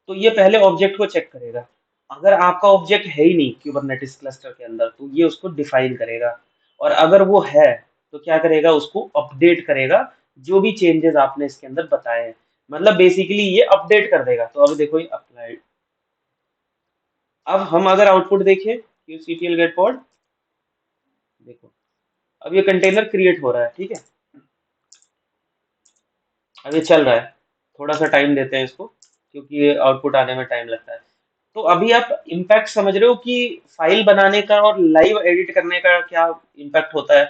A: तो ये पहले ऑब्जेक्ट को चेक करेगा। अगर आपका ऑब्जेक्ट है ही नहीं क्यूबरनेटिस क्लस्टर के अंदर, तो ये उसको डिफाइन करेगा। और अगर वो है, तो क्या करेगा, उसको अपडेट करेगा, जो भी चेंजेस आपने इसके अंदर बताए हैं। मतलब बेसिकली ये अपडेट कर देगा। तो अब देखो ये अप्लाइड। अब हम अगर आउटपुट देखें kubectl गेट पॉड, देखो अब ये कंटेनर क्रिएट हो रहा है। ठीक है, अब ये चल रहा है। थोड़ा सा टाइम देते हैं इसको, क्योंकि ये आउटपुट आने में टाइम लगता है। तो अभी आप इम्पैक्ट समझ रहे हो कि फाइल बनाने का और लाइव एडिट करने का क्या इम्पैक्ट होता है।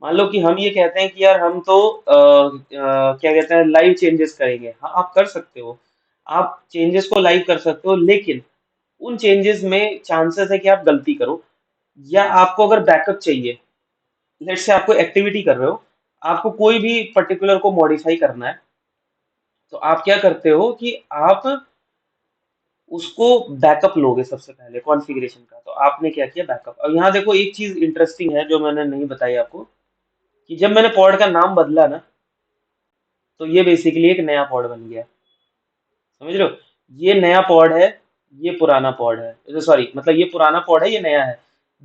A: मान लो कि हम ये कहते हैं कि यार हम तो क्या कहते हैं, लाइव चेंजेस करेंगे। हाँ, आप कर सकते हो, आप चेंजेस को लाइव कर सकते हो, लेकिन उन चेंजेस में चांसेस है कि आप गलती करो, या आपको अगर बैकअप चाहिए। लेट्स से आपको एक्टिविटी कर रहे हो, आपको कोई भी पर्टिकुलर को मॉडिफाई करना है, तो आप क्या करते हो कि आप उसको बैकअप लोगे सबसे पहले कॉन्फ़िगरेशन का। तो आपने क्या किया, बैकअप। अब यहाँ देखो एक चीज इंटरेस्टिंग है जो मैंने नहीं बताई आपको, कि जब मैंने पॉड का नाम बदला ना, तो ये बेसिकली एक नया पॉड बन गया। समझ रहे हो, ये नया पॉड है, ये पुराना पॉड है। सॉरी, मतलब ये पुराना पॉड है, ये नया है।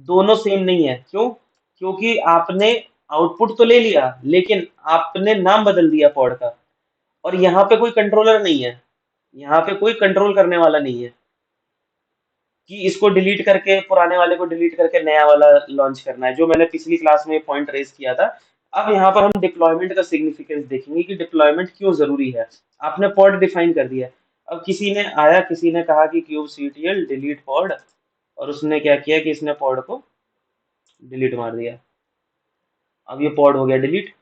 A: दोनों सेम नहीं है। क्यों? क्योंकि आपने आउटपुट तो ले लिया, लेकिन आपने नाम बदल दिया पॉड का। और यहाँ पे कोई कंट्रोलर नहीं है, यहाँ पे कोई कंट्रोल करने वाला नहीं है कि इसको डिलीट करके, पुराने वाले को डिलीट करके नया वाला लॉन्च करना है, जो मैंने पिछली क्लास में पॉइंट रेज किया था। अब यहाँ पर हम डिप्लॉयमेंट का सिग्निफिकेंस देखेंगे कि डिप्लॉयमेंट क्यों जरूरी है। आपने पॉड डिफाइन कर दिया। अब किसी ने आया, किसी ने कहा कि kubectl डिलीट पॉड, और उसने क्या किया कि इसने पॉड को डिलीट मार दिया। अब ये पॉड हो गया डिलीट।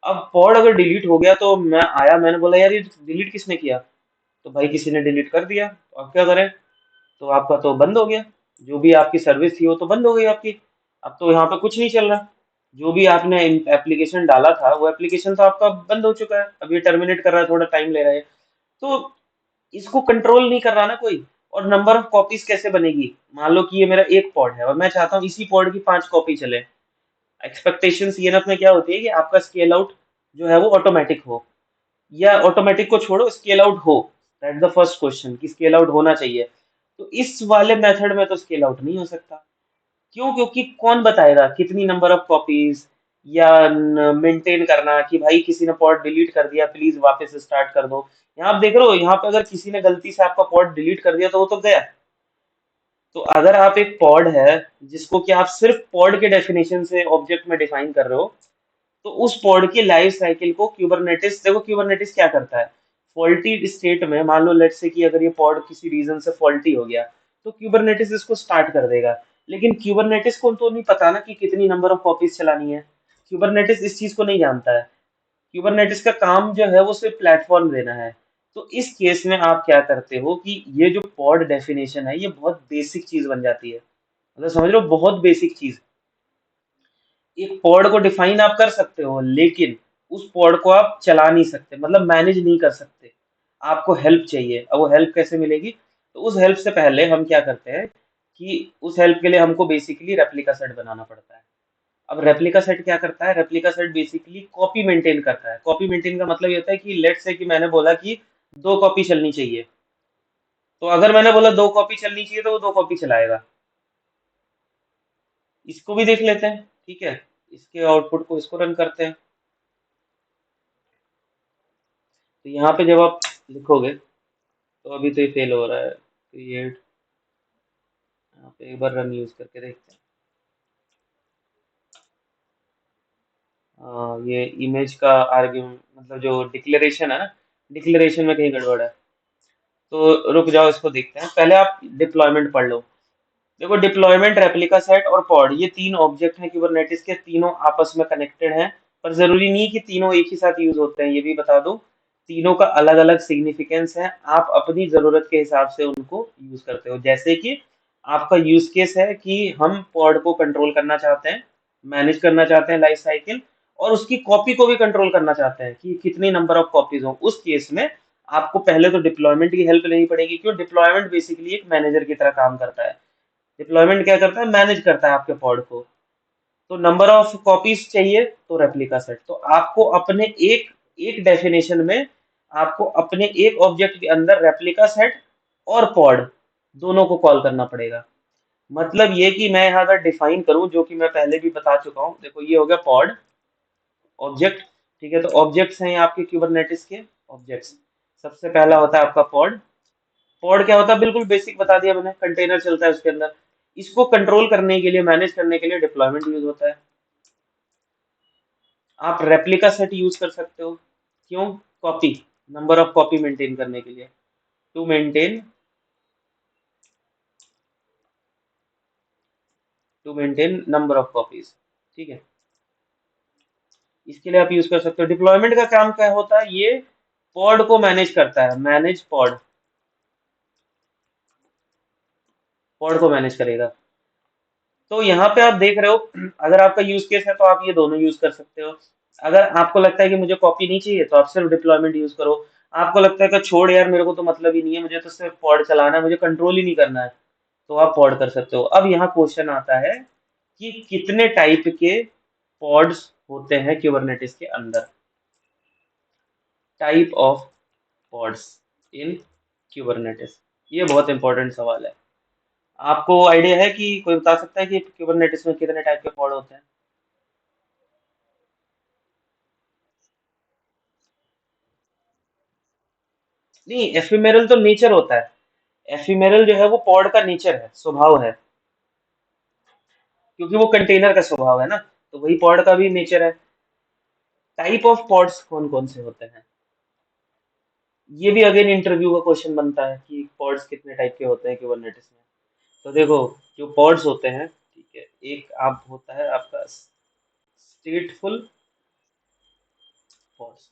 A: अब पॉड अगर डिलीट हो गया, तो मैं आया, मैंने बोला यार ये डिलीट किसने किया। तो भाई किसी ने डिलीट कर दिया, तो अब क्या करें। तो आपका तो बंद हो गया, जो भी आपकी सर्विस थी वो तो बंद हो गई आपकी। अब तो यहाँ पे कुछ नहीं चल रहा। जो भी आपने एप्लीकेशन डाला था, वो एप्लीकेशन तो आपका बंद हो चुका है। अब ये टर्मिनेट कर रहा है, थोड़ा टाइम ले रहा है। तो इसको कंट्रोल नहीं कर रहा ना कोई। और नंबर ऑफ कॉपीज कैसे बनेगी। मान लो कि ये मेरा एक पॉड है और मैं चाहता हूँ इसी पॉड की 5 कॉपी चले। एक्सपेक्टेशन सीएनएफ में क्या होती है कि आपका स्केल आउट जो है वो ऑटोमेटिक हो, या ऑटोमेटिक को छोड़ो, स्केल आउट हो। दैट द फर्स्ट क्वेश्चन, कि स्केल आउट होना चाहिए। तो इस वाले मेथड में तो स्केल आउट नहीं हो सकता। क्यों? क्योंकि कौन बताएगा कितनी नंबर ऑफ कॉपीज, या मेंटेन करना कि भाई किसी ने पॉड डिलीट कर दिया, प्लीज वापस स्टार्ट कर दो। यहाँ आप देख रहे हो, यहाँ पे अगर किसी ने गलती से आपका पॉड डिलीट कर दिया, तो वो तो गया। तो अगर आप एक पॉड है जिसको कि आप सिर्फ पॉड के डेफिनेशन से ऑब्जेक्ट में डिफाइन कर रहे हो, तो उस पॉड की लाइफ साइकिल को क्यूबरनेटिस, देखो क्यूबरनेटिस क्या करता है। फॉल्टी स्टेट में, मान लो लेट्स से कि अगर ये पॉड किसी रीजन से फॉल्टी हो गया, तो क्यूबरनेटिस इसको स्टार्ट कर देगा। लेकिन क्यूबरनेटिस को तो नहीं पता ना कि कितनी नंबर ऑफ कॉपीज चलानी है। क्यूबरनेटिस इस चीज को नहीं जानता है। क्यूबरनेटिस का काम जो है वो सिर्फ प्लेटफॉर्म देना है। तो इस केस में आप क्या करते हो कि ये जो पॉड डेफिनेशन है, ये बहुत बेसिक चीज बन जाती है। मतलब समझ लो, बहुत बेसिक चीज। एक पॉड को डिफाइन आप कर सकते हो, लेकिन उस पॉड को आप चला नहीं सकते, मतलब मैनेज नहीं कर सकते। आपको हेल्प चाहिए। अब वो हेल्प कैसे मिलेगी। तो उस हेल्प से पहले हम क्या करते हैं कि उस हेल्प के लिए हमको बेसिकली रेप्लिका सेट बनाना पड़ता है। अब रेप्लिका सेट क्या करता है, replica set basically copy maintain करता है। कॉपी मेंटेन का मतलब ये होता है कि लेट्स से कि मैंने बोला कि 2 कॉपी चलनी चाहिए। तो अगर मैंने बोला 2 कॉपी चलनी चाहिए, तो वो 2 कॉपी चलाएगा। इसको भी देख लेते हैं। ठीक है, इसके आउटपुट को इसको रन करते हैं। तो यहाँ पे जब आप लिखोगे, तो अभी तो ये फेल हो रहा है, क्रिएट। यहाँ पे एक बार रन यूज करके देखते हैं। ये इमेज का आर्ग्यूमेंट, मतलब जो डिक्लेरेशन है ना, डिक्लेरेशन में कहीं गड़बड़ है। तो रुक जाओ, इसको देखते हैं। पहले आप डिप्लॉयमेंट पढ़ लो। देखो, डिप्लॉयमेंट, रेप्लिका सेट और पॉड, ये 3 ऑब्जेक्ट हैं कुबरनेटिस के, तीनों आपस में कनेक्टेड हैं। पर जरूरी नहीं कि तीनों एक ही साथ यूज होते हैं, ये भी बता दो। तीनों का अलग अलग सिग्निफिकेंस है। आप अपनी जरूरत के हिसाब से उनको यूज करते हो। जैसे कि आपका यूज केस है कि हम पॉड को कंट्रोल करना चाहते हैं, मैनेज करना चाहते हैं लाइफ साइकिल, और उसकी कॉपी को भी कंट्रोल करना चाहते हैं कि कितनी नंबर ऑफ कॉपीज हो, उस केस में आपको पहले तो डिप्लॉयमेंट की हेल्प लेनी पड़ेगी। क्यों? डिप्लॉयमेंट बेसिकली एक मैनेजर की तरह काम करता है। डिप्लॉयमेंट क्या करता है? मैनेज करता है आपके पॉड को। तो नंबर ऑफ कॉपीज चाहिए तो रेप्लिका सेट। तो आपको अपने एक एक डेफिनेशन में आपको अपने एक ऑब्जेक्ट के अंदर रेप्लिका सेट और पॉड दोनों को कॉल करना पड़ेगा। मतलब ये कि मैं यहाँ अगर डिफाइन करूं, जो कि मैं पहले भी बता चुका हूं, देखो ये हो गया पॉड ऑब्जेक्ट। ठीक है, तो ऑब्जेक्ट्स हैं ये आपके क्यूबरनेटिस के ऑब्जेक्ट्स। सबसे पहला होता है आपका पॉड। पॉड क्या होता है? बिल्कुल बेसिक बता दिया मैंने, कंटेनर चलता है उसके अंदर। इसको कंट्रोल करने के लिए, मैनेज करने के लिए डिप्लॉयमेंट यूज होता है। आप रेप्लिका सेट यूज कर सकते हो। क्यों? Copy, number of copy maintain करने के लिए, to maintain number of copies. ठीक है, इसके लिए आप यूज कर सकते हो। डिप्लॉयमेंट का काम क्या होता है? ये पॉड को मैनेज करता है, मैनेज पॉड, पॉड को मैनेज करेगा। तो यहाँ पे आप देख रहे हो, अगर आपका यूज केस है तो आप ये दोनों यूज कर सकते हो। अगर आपको लगता है कि मुझे कॉपी नहीं चाहिए तो आप सिर्फ डिप्लॉयमेंट यूज करो। आपको लगता है कि छोड़ यार, मेरे को तो मतलब ही नहीं है, मुझे तो सिर्फ पॉड चलाना है, मुझे कंट्रोल ही नहीं करना है, तो आप पॉड कर सकते हो। अब यहाँ क्वेश्चन आता है कि कितने टाइप के पॉड्स होते हैं क्यूबरनेटिस के अंदर। Type of pods in Kubernetes, ये बहुत इंपॉर्टेंट सवाल है। आपको आइडिया है कि कोई बता सकता है कि क्यूबरनेटिस में कितने टाइप के पॉड होते हैं? नहीं, एफिमेरल तो नेचर होता है। एफिमेरल जो है वो पॉड का नेचर है, स्वभाव है, क्योंकि वो कंटेनर का स्वभाव है ना, तो वही पॉड का भी नेचर है। टाइप ऑफ पॉड्स कौन कौन से होते हैं? ये भी अगेन इंटरव्यू का क्वेश्चन बनता है कि पॉड्स कितने टाइप के होते हैं क्यूबरनेटिस में। तो देखो, जो पॉड्स होते हैं, ठीक है, एक आप होता है आपका स्टेटफुल पॉड्स,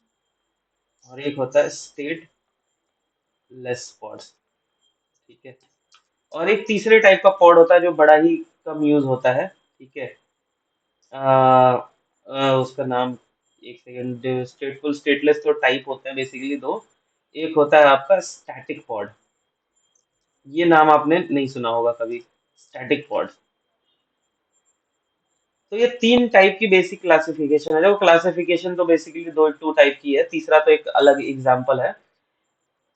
A: और एक होता है स्टेटलेस पॉड्स। ठीक है, और एक तीसरे टाइप का पॉड होता है जो बड़ा ही कम यूज होता है। ठीक है, उसका नाम, एक सेकेंड, स्टेटफुल स्टेटलेस तो टाइप होते हैं बेसिकली दो। एक होता है आपका स्टैटिक पॉड, ये नाम आपने नहीं सुना होगा कभी, स्टैटिक पॉड। तो ये तीन टाइप की बेसिक क्लासिफिकेशन है। जो क्लासिफिकेशन तो बेसिकली दो टू टाइप की है, तीसरा तो एक अलग एग्जांपल है।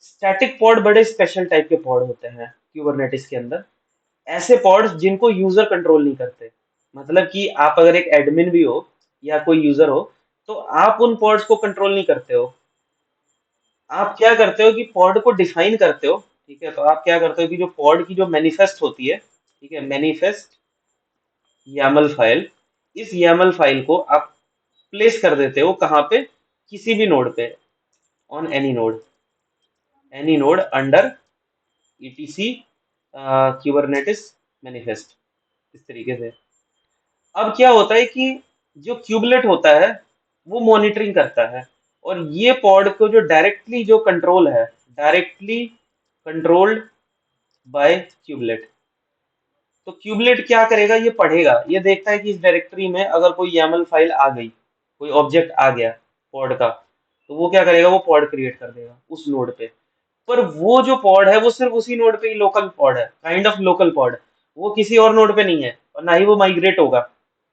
A: स्टैटिक पॉड बड़े स्पेशल टाइप के पॉड होते हैं क्यूबरनेटिस के अंदर। ऐसे पॉड्स जिनको यूजर कंट्रोल नहीं करते। मतलब कि आप अगर एक एडमिन भी हो या कोई यूजर हो, तो आप उन पॉड्स को कंट्रोल नहीं करते हो। आप क्या करते हो कि पॉड को डिफाइन करते हो। ठीक है, तो आप क्या करते हो कि जो पॉड की जो मैनिफेस्ट होती है, ठीक है, मैनिफेस्ट YAML फाइल, इस YAML फाइल को आप प्लेस कर देते हो कहाँ पे? किसी भी नोड पे, on any node under etc Kubernetes manifest, इस तरीके से। अब क्या होता है कि जो क्यूबलेट होता है वो मॉनिटरिंग करता है, और ये पॉड को जो डायरेक्टली जो कंट्रोल है, डायरेक्टली कंट्रोल्ड बाय क्यूबलेट। तो क्यूबलेट क्या करेगा? ये पढ़ेगा, ये देखता है कि इस डायरेक्टरी में अगर कोई YAML फाइल आ गई, कोई ऑब्जेक्ट आ गया पॉड का, तो वो क्या करेगा? वो पॉड क्रिएट कर देगा उस नोड पे। पर वो जो पॉड है वो सिर्फ उसी नोड पे ही लोकल पॉड है, काइंड ऑफ लोकल पॉड। वो किसी और नोड पे नहीं है, और ना ही वो माइग्रेट होगा।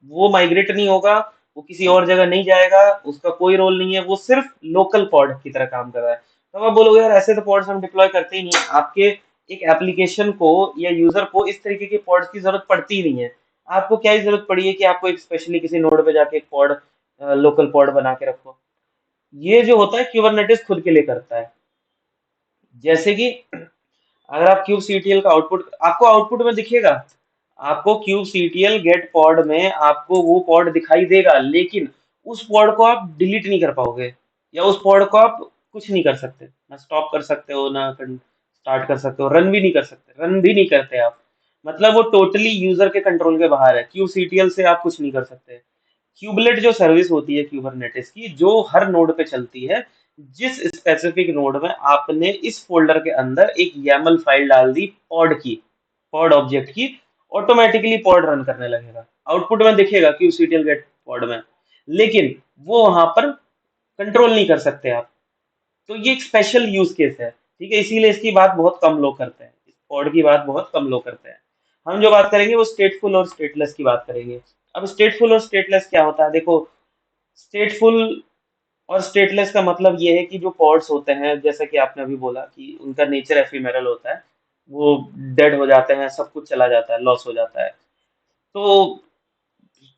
A: वो माइग्रेट नहीं होगा, वो किसी और जगह नहीं जाएगा, उसका कोई रोल नहीं है, वो सिर्फ लोकल पॉड की तरह काम कर रहा है। तो आप बोलोगे यार ऐसे तो पॉड्स हम डिप्लॉय करते ही नहीं है। आपके एक एप्लीकेशन को या यूजर को इस तरीके के पॉड्स की जरूरत पड़ती ही नहीं है। आपको क्या ही जरूरत पड़ी है कि आपको एक स्पेशली किसी नोड पे जाके एक पॉड, लोकल पॉड बना के रखो। ये जो होता है क्यूबरनेटिस खुद के लिए करता है। जैसे कि अगर आप क्यूब सीटीएल का आउटपुट, आपको आउटपुट में दिखेगा, आपको क्यूब सीटीएल गेट पॉड में आपको वो पॉड दिखाई देगा, लेकिन उस पॉड को आप डिलीट नहीं कर पाओगे, या उस पॉड को आप कुछ नहीं कर सकते, ना स्टॉप कर सकते हो, ना स्टार्ट कर सकते हो, रन भी नहीं कर सकते, रन भी नहीं करते आप। मतलब वो टोटली यूजर के कंट्रोल के बाहर है, क्यूब सीटीएल से आप कुछ नहीं कर सकते। क्यूबलेट जो सर्विस होती है क्यूबरनेटिस की, जो हर नोड पे चलती है, जिस स्पेसिफिक नोड में आपने इस फोल्डर के अंदर एक YAML फाइल डाल दी पॉड की, पॉड ऑब्जेक्ट की, ऑटोमेटिकली पॉड रन करने लगेगा। आउटपुट में दिखेगा कि uctl गेट पॉड में, लेकिन वो वहां पर कंट्रोल नहीं कर सकते आप। तो ये एक स्पेशल यूज केस है, ठीक है, इसीलिए इसकी बात बहुत कम लोग करते हैं, इस पॉड की बात बहुत कम लोग करते हैं। हम जो बात करेंगे वो स्टेटफुल और स्टेटलेस की बात करेंगे। अब स्टेटफुल और स्टेटलेस क्या होता है, देखो, स्टेटफुल और स्टेटलेस का मतलब ये है कि जो पॉड्स होते हैं, जैसा कि आपने अभी बोला कि उनका नेचर एफिमेरल होता है, वो डेड हो जाते हैं, सब कुछ चला जाता है, लॉस हो जाता है। तो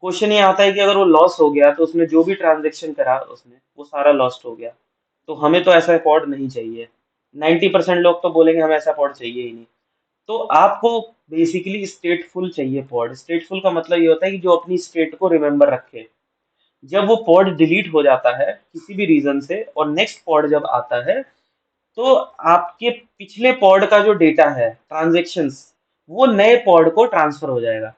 A: क्वेश्चन ये आता है कि अगर वो लॉस हो गया तो उसने जो भी ट्रांजेक्शन करा उसने वो सारा लॉस्ट हो गया। तो हमें तो ऐसा पॉड नहीं चाहिए। 90% लोग तो बोलेंगे हमें ऐसा पॉड चाहिए ही नहीं। तो आपको बेसिकली स्टेटफुल चाहिए पॉड। स्टेटफुल का मतलब ये होता है कि जो अपनी स्टेट को रिमेम्बर रखे। जब वो पॉड डिलीट हो जाता है किसी भी रीजन से और नेक्स्ट पॉड जब आता है, तो आपके पिछले पॉड का जो डेटा है, ट्रांजेक्शंस, वो नए पॉड को ट्रांसफर हो जाएगा,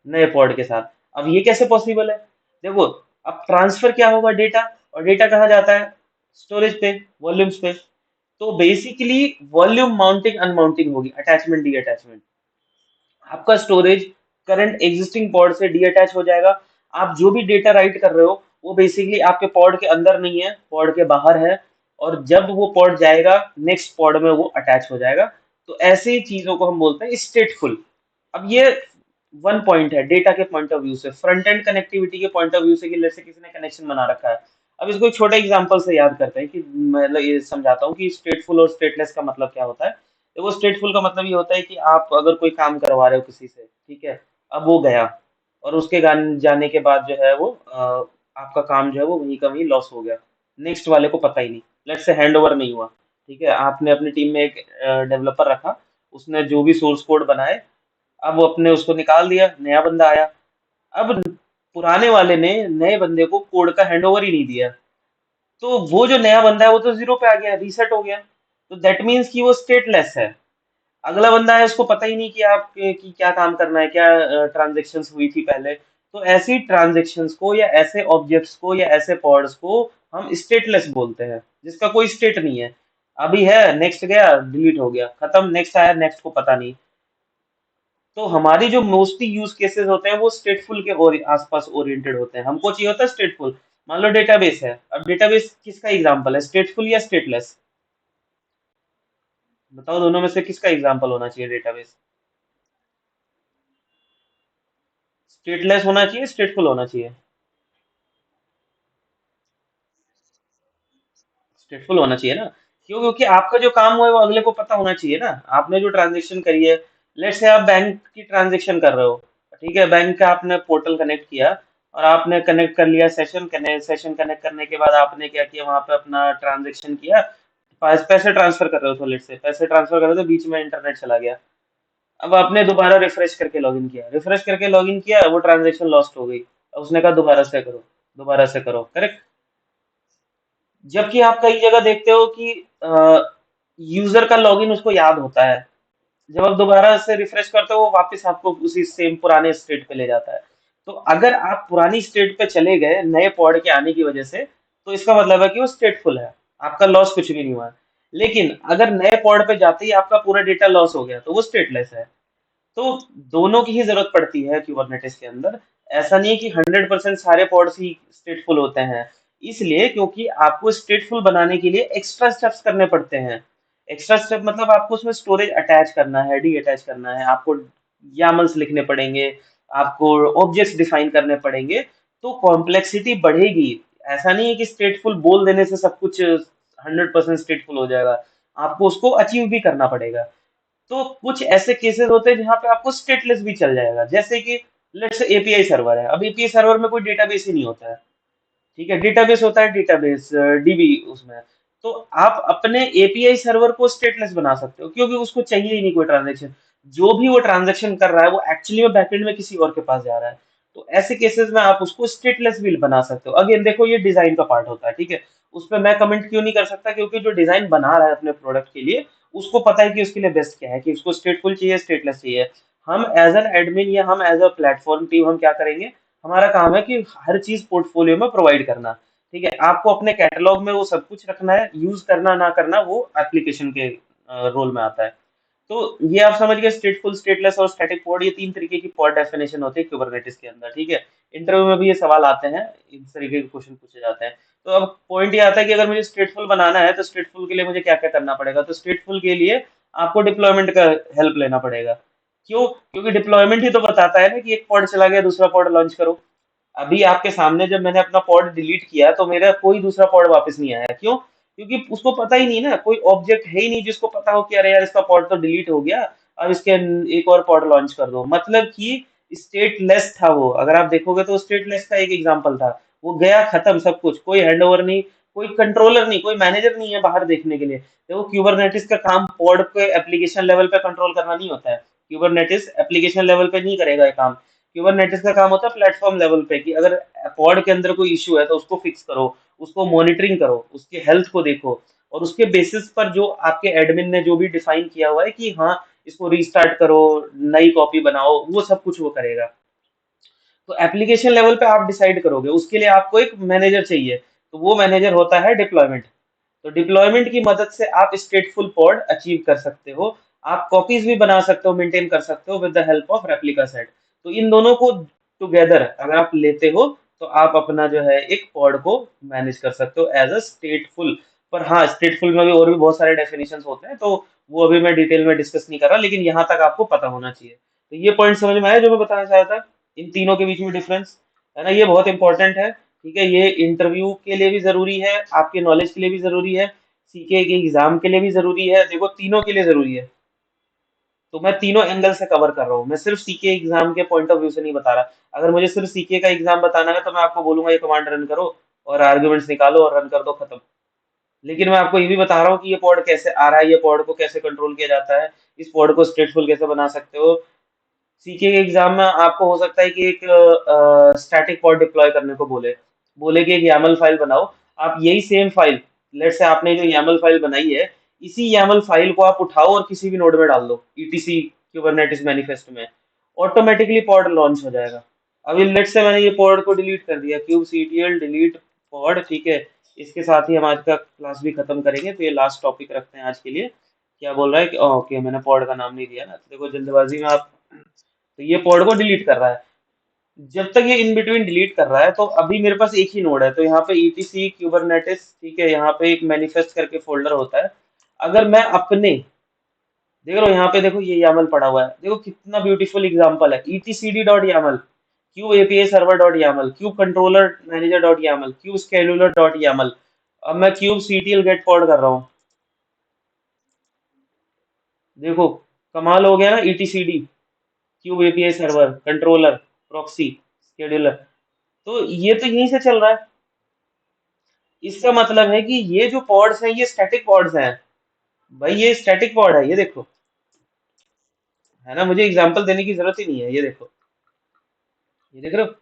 A: नए पॉड के साथ। अब ये कैसे पॉसिबल है? देखो, अब ट्रांसफर क्या होगा, डेटा, और डेटा कहाँ जाता है, स्टोरेज पे, वॉल्यूम्स पे। तो बेसिकली वॉल्यूम माउंटिंग अनमाउंटिंग होगी, अटैचमेंट डी अटैचमेंट। आपका स्टोरेज करंट एग्जिस्टिंग पॉड से डीअटैच हो जाएगा। आप जो भी डेटा राइट कर रहे हो वो बेसिकली आपके पॉड के अंदर नहीं है, पॉड के बाहर है, और जब वो पॉड जाएगा नेक्स्ट पॉड में वो अटैच हो जाएगा। तो ऐसी चीजों को हम बोलते हैं स्टेटफुल। अब ये वन पॉइंट है डेटा के पॉइंट ऑफ व्यू से, फ्रंट एंड कनेक्टिविटी के पॉइंट ऑफ व्यू से, कि जैसे किसी ने कनेक्शन बना रखा है। अब इसको एक छोटा एग्जांपल से याद करते हैं कि मतलब ये समझाता हूँ कि स्टेटफुल और स्टेटलेस का मतलब क्या होता है। तो वो स्टेटफुल का मतलब ये होता है कि आप अगर कोई काम करवा रहे हो किसी से, ठीक है, अब वो गया और उसके जाने के बाद जो है वो आपका काम जो है वो वहीं का वहीं लॉस हो गया, नेक्स्ट वाले को पता ही नहीं, लेट से हैंड ओवर नहीं हुआ, ठीक है, आपने अपनी टीम में एक डेवलपर रखा, उसने जो भी सोर्स कोड बनाए, अब वो अपने उसको निकाल दिया, नया बंदा आया। अब पुराने वाले ने नए बंदे को कोड का हैंडओवर ही नहीं दिया, तो वो जो नया बंदा है वो तो जीरो पे आ गया, रीसेट हो गया। तो दैट मीन्स कि वो स्टेटलेस है। अगला बंदा है उसको पता ही नहीं कि आप कि क्या काम करना है, क्या ट्रांजेक्शन्स हुई थी पहले। तो ऐसी ट्रांजेक्शन्स को या ऐसे ऑब्जेक्ट्स को या ऐसे पॉड्स को हम स्टेटलेस बोलते हैं, जिसका कोई स्टेट नहीं है। अभी है, नेक्स्ट गया, डिलीट हो गया, खत्म, नेक्स्ट आया, नेक्स्ट को पता नहीं। तो हमारी जो मोस्टली यूज केसेस होते हैं वो स्टेटफुल के और आसपास ओरिएंटेड होते हैं। हमको चाहिए होता है स्टेटफुल। मान लो डेटाबेस है, अब डेटाबेस किसका एग्जांपल है, स्टेटफुल या स्टेटलेस? बताओ, दोनों में से किसका एग्जांपल होना चाहिए डेटाबेस? स्टेटलेस होना चाहिए, स्टेटफुल होना चाहिए? स्टेटफुल होना चाहिए ना। क्यों? क्योंकि आपका जो काम हुआ है वो अगले को पता होना चाहिए ना। आपने जो ट्रांजेक्शन करी है, लेट से आप बैंक की ट्रांजेक्शन कर रहे हो, ठीक है, बैंक का आपने पोर्टल कनेक्ट किया और आपने कनेक्ट कर लिया सेशन सेशन कनेक्ट करने के बाद आपने क्या किया, वहां पे अपना ट्रांजेक्शन किया, पैसे ट्रांसफर कर रहे हो, तो लेट से पैसे ट्रांसफर कर रहे हो तो बीच में इंटरनेट चला गया। अब आपने दोबारा रिफ्रेश करके लॉगिन किया, रिफ्रेश करके लॉगिन किया, वो ट्रांजेक्शन लॉस्ट हो गई। अब उसने कहा दोबारा से करो, दोबारा से करो, करेक्ट। जबकि आप कई जगह देखते हो कि यूजर का लॉगिन उसको याद होता है, जब आप दोबारा से रिफ्रेश करते हो वो वापस आपको उसी सेम पुराने स्टेट पे ले जाता है। तो अगर आप पुरानी स्टेट पे चले गए नए पॉड के आने की वजह से, तो इसका मतलब है कि वो स्टेटफुल है, आपका लॉस कुछ भी नहीं हुआ है। लेकिन अगर नए पॉड पे जाते ही आपका पूरा डेटा लॉस हो गया तो वो स्टेटलेस है। तो दोनों की ही जरूरत पड़ती है क्यूबरनेटिस के अंदर। ऐसा नहीं है कि 100% सारे पॉड्स ही स्टेटफुल होते हैं, इसलिए क्योंकि आपको स्टेटफुल बनाने के लिए एक्स्ट्रा स्टेप्स करने पड़ते हैं। एक्स्ट्रा स्टेप मतलब आपको उसमें स्टोरेज अटैच करना है, डी अटैच करना है, आपको YAMLs लिखने पड़ेंगे, आपको ऑब्जेक्ट्स डिफाइन करने पड़ेंगे। तो कॉम्प्लेक्सिटी बढ़ेगी। ऐसा नहीं है कि स्टेटफुल बोल देने से सब कुछ 100% स्टेटफुल हो जाएगा, आपको उसको अचीव भी करना पड़ेगा। तो कुछ ऐसे केसेस होते हैं जहां पे आपको स्टेटलेस भी चल जाएगा, जैसे कि लेट्स से एपीआई सर्वर है। अब एपीआई सर्वर में कोई डेटाबेस ही नहीं होता है, ठीक है, डेटाबेस होता है, डेटाबेस डीबी उसमें। तो आप अपने एपीआई सर्वर को स्टेटलेस बना सकते हो, क्योंकि उसको चाहिए ही नहीं कोई ट्रांजेक्शन। जो भी वो ट्रांजेक्शन कर रहा है वो एक्चुअली में बैकएंड में किसी और के पास जा रहा है। तो ऐसे केसेस में आप उसको स्टेटलेस भी बना सकते हो। अगेन देखो, ये डिजाइन का पार्ट होता है, ठीक है, उस पर मैं कमेंट क्यों नहीं कर सकता, क्योंकि जो डिजाइन बना रहा है अपने प्रोडक्ट के लिए उसको पता है कि उसके लिए बेस्ट क्या है, कि उसको स्टेटफुल चाहिए, स्टेटलेस चाहिए। हम एज एन एडमिन या हम एज अ प्लेटफॉर्म टीम हम क्या करेंगे, हमारा काम है कि हर चीज पोर्टफोलियो में प्रोवाइड करना। ठीक है, आपको अपने कैटलॉग में वो सब कुछ रखना है, यूज करना ना करना वो एप्लीकेशन के रोल में आता है। तो ये आप समझ गए, स्टेटफुल, स्टेटलेस और स्टैटिक पॉड, ये तीन तरीके की पॉड डेफिनेशन होती है कुबरनेटिस के अंदर, ठीक है। इंटरव्यू में भी ये सवाल आते हैं, इस तरीके के क्वेश्चन पूछे जाते हैं। तो अब पॉइंट ये आता है कि अगर मुझे स्टेटफुल बनाना है तो स्टेटफुल के लिए मुझे क्या क्या करना पड़ेगा। तो स्टेटफुल के लिए आपको डिप्लॉयमेंट का हेल्प लेना पड़ेगा। क्यों? क्योंकि डिप्लॉयमेंट ही तो बताता है ना कि एक पॉड चला गया, दूसरा पॉड लॉन्च करो। अभी आपके सामने जब मैंने अपना पॉड डिलीट किया तो मेरा कोई दूसरा पॉड वापस नहीं आया। क्यों? क्योंकि उसको पता ही नहीं ना, कोई ऑब्जेक्ट है ही नहीं जिसको पता हो कि अरे यार इसका पॉड तो डिलीट हो गया, अब इसके एक और पॉड लॉन्च कर दो। मतलब कि स्टेटलेस था वो। अगर आप देखोगे तो स्टेटलेस का एक एग्जांपल था। वो गया, खत्म सब कुछ, कोई हैंडओवर नहीं, कोई कंट्रोलर नहीं, कोई मैनेजर नहीं है बाहर देखने के लिए। देखो क्यूबरनेटिस का काम पॉड के एप्लीकेशन लेवल पे कंट्रोल करना नहीं होता है। क्यूबरनेटिस एप्लीकेशन लेवल पे नहीं करेगा ये काम। क्यूबरनेटिस का काम होता है प्लेटफॉर्म लेवल पे, कि अगर पॉड के अंदर कोई इशू है तो उसको फिक्स करो, उसको मॉनिटरिंग करो, उसके हेल्थ को देखो, और उसके बेसिस पर जो आपके एडमिन ने जो भी डिफाइन किया हुआ है कि हाँ इसको रीस्टार्ट करो, नई कॉपी बनाओ, वो सब कुछ वो करेगा। तो एप्लीकेशन लेवल पे आप डिसाइड करोगे, उसके लिए आपको एक मैनेजर चाहिए। तो वो मैनेजर होता है डिप्लॉयमेंट। तो डिप्लॉयमेंट की मदद से आप स्टेटफुल पॉड अचीव कर सकते हो। आप कॉपीज भी बना सकते हो, मेंटेन कर सकते हो with the help of replica set. तो इन दोनों को टुगेदर अगर आप लेते हो तो आप अपना जो है एक पॉड को मैनेज कर सकते हो एज अ स्टेटफुल। पर हाँ, स्टेटफुल में भी और भी बहुत सारे डेफिनेशंस होते हैं, तो वो अभी मैं डिटेल में डिस्कस नहीं कर रहा, लेकिन यहाँ तक आपको पता होना चाहिए। तो ये पॉइंट समझ में आया जो मैं बताना चाह रहा था, इन तीनों के बीच में डिफरेंस, है ना। ये बहुत इंपॉर्टेंट है, ठीक है। ये इंटरव्यू के लिए भी जरूरी है, आपके नॉलेज के लिए भी जरूरी है, सीके के एग्जाम के लिए भी जरूरी है। देखो तीनों के लिए जरूरी है। तो मैं तीनों एंगल से कवर कर रहा हूँ, मैं सिर्फ सीके एग्जाम के पॉइंट ऑफ व्यू से नहीं बता रहा। अगर मुझे सिर्फ सीके का एग्जाम बताना है तो मैं आपको बोलूंगा ये कमांड रन करो और आर्ग्यूमेंट्स निकालो और रन कर दो, खत्म। लेकिन मैं आपको ये भी बता रहा हूँ कि ये पॉड कैसे आ रहा है, ये पॉड को कैसे कंट्रोल किया जाता है, इस पॉड को स्टेटफुल कैसे बना सकते हो। सीके के एग्जाम में आपको हो सकता है कि एक स्टैटिक पॉड डिप्लॉय करने को बोले, बोले कि एक YAML फाइल बनाओ। आप यही सेम फाइल, लेट से आपने जो YAML फाइल बनाई है, इसी YAML फाइल को आप उठाओ और किसी भी नोड में डाल दो, ईटीसी क्यूबरनेटिस मैनिफेस्ट में, ऑटोमेटिकली पॉड लॉन्च हो जाएगा। अभी लेट से मैंने ये पॉड को डिलीट कर दिया, kubectl डिलीट पॉड, ठीक है। इसके साथ ही हम आज का क्लास भी खत्म करेंगे। तो ये लास्ट टॉपिक रखते हैं आज के लिए। क्या बोल रहा है कि ओके, मैंने पॉड का नाम नहीं दिया ना, तो देखो जल्दबाजी में आप, तो ये पॉड को डिलीट कर रहा है। जब तक ये इन बिटवीन डिलीट कर रहा है तो अभी मेरे पास एक ही नोड है, तो यहाँ पे ईटीसी क्यूबरनेटिस, ठीक है, यहाँ पे एक मैनिफेस्ट करके फोल्डर होता है। अगर मैं अपने, देख लो यहाँ पे, देखो ये YAML पड़ा हुआ है, देखो कितना ब्यूटीफुल एग्जांपल है, etcd.yaml, kube API server dot YAML, kube controller manager dot YAML, kube scheduler dot YAML. अब मैं क्यूब सीटीएल गेट पॉड कर रहा हूँ, देखो कमाल हो गया ना। ETCD, kube API server, controller, proxy, scheduler, तो ये तो यहीं से चल रहा है। इसका मतलब है कि ये जो पॉड्स हैं ये स्टैटिक पॉड्स हैं। भाई ये स्टैटिक पॉड है, ये देखो, है ना। मुझे एग्जांपल देने की जरूरत ही नहीं है, ये देखो, ये देख रहे हो।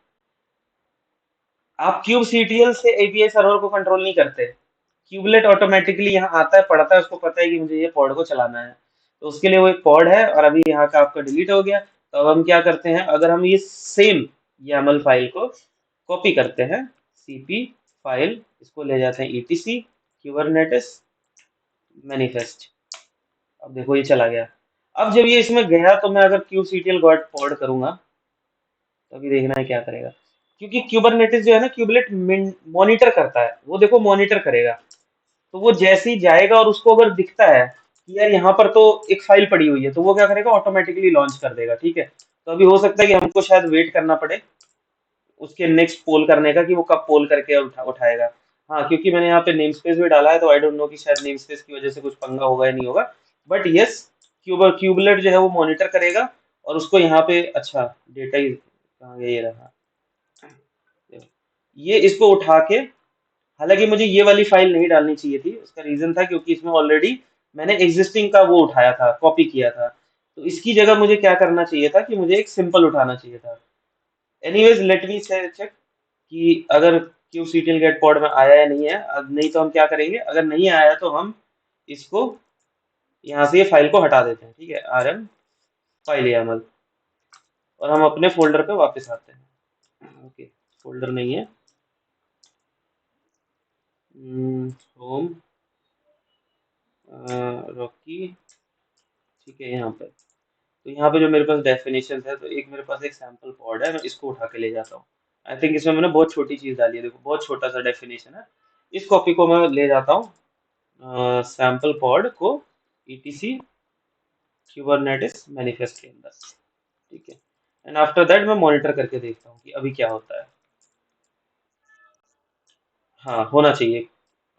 A: आप क्यूब सीटीएल से एपीआई सर्वर को कंट्रोल नहीं करते। क्यूबलेट ऑटोमेटिकली यहाँ आता है, पढ़ता है, उसको पता है कि मुझे ये पॉड को चलाना है, तो उसके लिए वो एक पॉड है। और अभी यहाँ का आपका डिलीट हो गया, तो अब हम क्या करते हैं, अगर हम ये सेम YAML फाइल को कॉपी करते हैं, सीपी फाइल, इसको ले जाते हैं ईटीसी क्यूबरनेटिस मैनिफेस्ट। अब देखो ये चला गया। अब जब ये इसमें गया तो मैं अगर kubectl डॉट पॉड करूंगा तो अभी देखना है क्या करेगा। क्योंकि क्यूबरनेटिस जो है ना, क्यूबलेट मॉनिटर करता है, वो देखो मॉनिटर करेगा। तो वो जैसे ही जाएगा और उसको अगर दिखता है कि यार यहाँ पर तो एक फाइल पड़ी हुई है, तो वो क्या करेगा, ऑटोमेटिकली लॉन्च कर देगा, ठीक है। तो अभी हो सकता है कि हमको शायद वेट करना पड़े उसके नेक्स्ट पोल करने का, कि वो कब पोल करके उठाएगा। हाँ, क्योंकि मैंने यहाँ पे नेम स्पेस भी डाला है, तो आई डोंट नो कि शायद नेम स्पेस की वजह से कुछ पंगा होगा या नहीं होगा। बट यस, क्यूबलेट जो है वो मॉनिटर करेगा और उसको यहाँ पे, अच्छा डेटा ही कहाँ गया, ये रहा। ये इसको उठा के, हालांकि मुझे ये वाली फाइल नहीं डालनी चाहिए थी, उसका रीजन था क्योंकि इसमें ऑलरेडी मैंने एग्जिस्टिंग का वो उठाया था, कॉपी किया था। तो इसकी जगह मुझे क्या करना चाहिए था कि मुझे एक सिंपल उठाना चाहिए था। एनीवेज लेट मी से चेक कि अगर kubectl गेट पॉड में आया या नहीं है। अब नहीं तो हम क्या करेंगे, अगर नहीं आया तो हम इसको यहाँ से ये फाइल को हटा देते हैं, ठीक है, rm फाइल YAML, और हम अपने फोल्डर पे वापस आते हैं। ओके, फोल्डर नहीं है, होम, रॉकी, ठीक है यहाँ पे। तो यहाँ पे जो मेरे पास डेफिनेशन है, तो एक मेरे पास एक सैम्पल पॉड है, मैं इसको उठा के ले जाता हूँ। आई थिंक इसमें मैंने बहुत छोटी चीज डाली है, देखो बहुत छोटा सा डेफिनेशन है। इस कॉपी को मैं ले जाता हूँ सैम्पल पॉड को ईटीसी क्यूबरनेटिस मैनिफेस्ट के अंदर। ठीक है। एंड आफ्टर दैट मैं मॉनिटर करके देखता हूँ कि अभी क्या होता है। हाँ, होना चाहिए,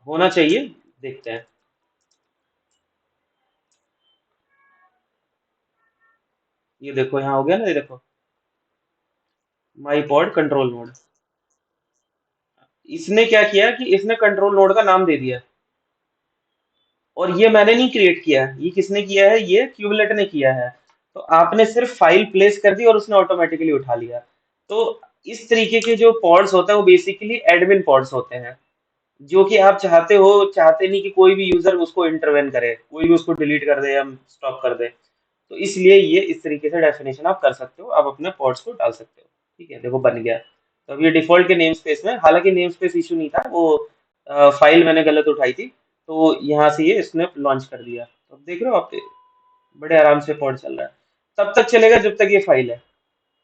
A: होना चाहिए। देखते हैं। ये देखो यहाँ हो गया ना, ये देखो, माई पॉड कंट्रोल नोड। इसने क्या किया कि इसने कंट्रोल नोड का नाम दे दिया, और ये मैंने नहीं क्रिएट किया है, ये किसने किया है, ये क्यूबलेट ने किया है। तो आपने सिर्फ फाइल प्लेस कर दी और उसने ऑटोमेटिकली उठा लिया। तो इस तरीके के जो पॉड्स होते हैं वो बेसिकली एडमिन पॉड्स होते हैं, जो कि आप चाहते नहीं कि कोई भी यूजर उसको इंटरवेन करे, कोई भी उसको डिलीट कर दे या स्टॉप कर दे। तो इसलिए ये इस तरीके से डेफिनेशन आप कर सकते हो, आप अपने पॉड्स को डाल सकते हो। ठीक है, देखो बन गया। तो अब ये डिफॉल्ट के नेम स्पेस में, हालांकि नेम स्पेस इशू नहीं था वो, फाइल मैंने गलत उठाई थी, तो यहाँ से ये इसने लॉन्च कर दिया। तो अब देख रहे हो आप, बड़े आराम से पॉड चल रहा है। तब तक चलेगा जब तक ये फाइल है।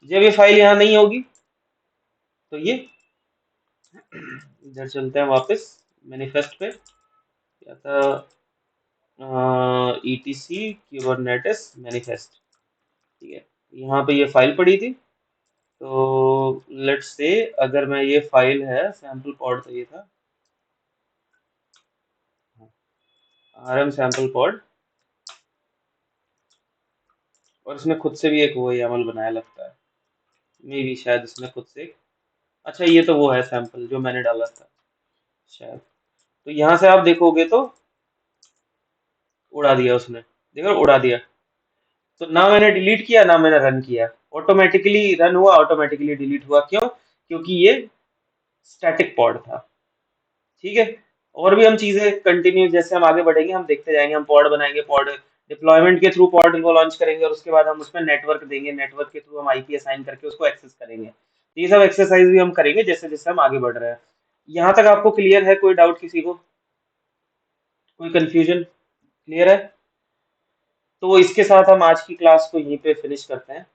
A: जब ये फाइल यहाँ नहीं होगी, तो ये, इधर चलते हैं वापस मैनिफेस्ट पे, क्या था, ईटीसी क्यूबरनेटिस मैनिफेस्ट। ठीक है, यहाँ पे ये फाइल पड़ी थी। तो लेट्स से, अगर मैं, ये फाइल है सैम्पल पॉड, तो ये था आरएम सैम्पल पॉड, और इसने खुद से भी एक वो YAML बनाया लगता है, मे भी शायद इसने खुद से अच्छा, ये तो वो है सैंपल जो मैंने डाला था शायद। तो यहाँ से आप देखोगे तो उड़ा दिया उसने, देखो उड़ा दिया। तो ना मैंने डिलीट किया ना मैंने रन किया, ऑटोमेटिकली रन हुआ, ऑटोमेटिकली डिलीट हुआ। क्यों? क्योंकि ये स्टैटिक पॉड था। ठीक है। और भी हम चीजें कंटिन्यू, जैसे हम आगे बढ़ेंगे हम देखते जाएंगे, हम पॉड बनाएंगे, पॉड डिप्लॉयमेंट के थ्रू पॉड को लॉन्च करेंगे, और उसके बाद हम उसमें नेटवर्क देंगे, नेटवर्क के थ्रू हम आईपी असाइन करके उसको एक्सेस करेंगे। तो ये सब एक्सरसाइज भी हम करेंगे जैसे जैसे हम आगे बढ़ रहे हैं। यहाँ तक आपको क्लियर है? कोई डाउट किसी को? कोई कंफ्यूजन? क्लियर है? तो इसके साथ हम आज की क्लास को यहीं पे फिनिश करते हैं।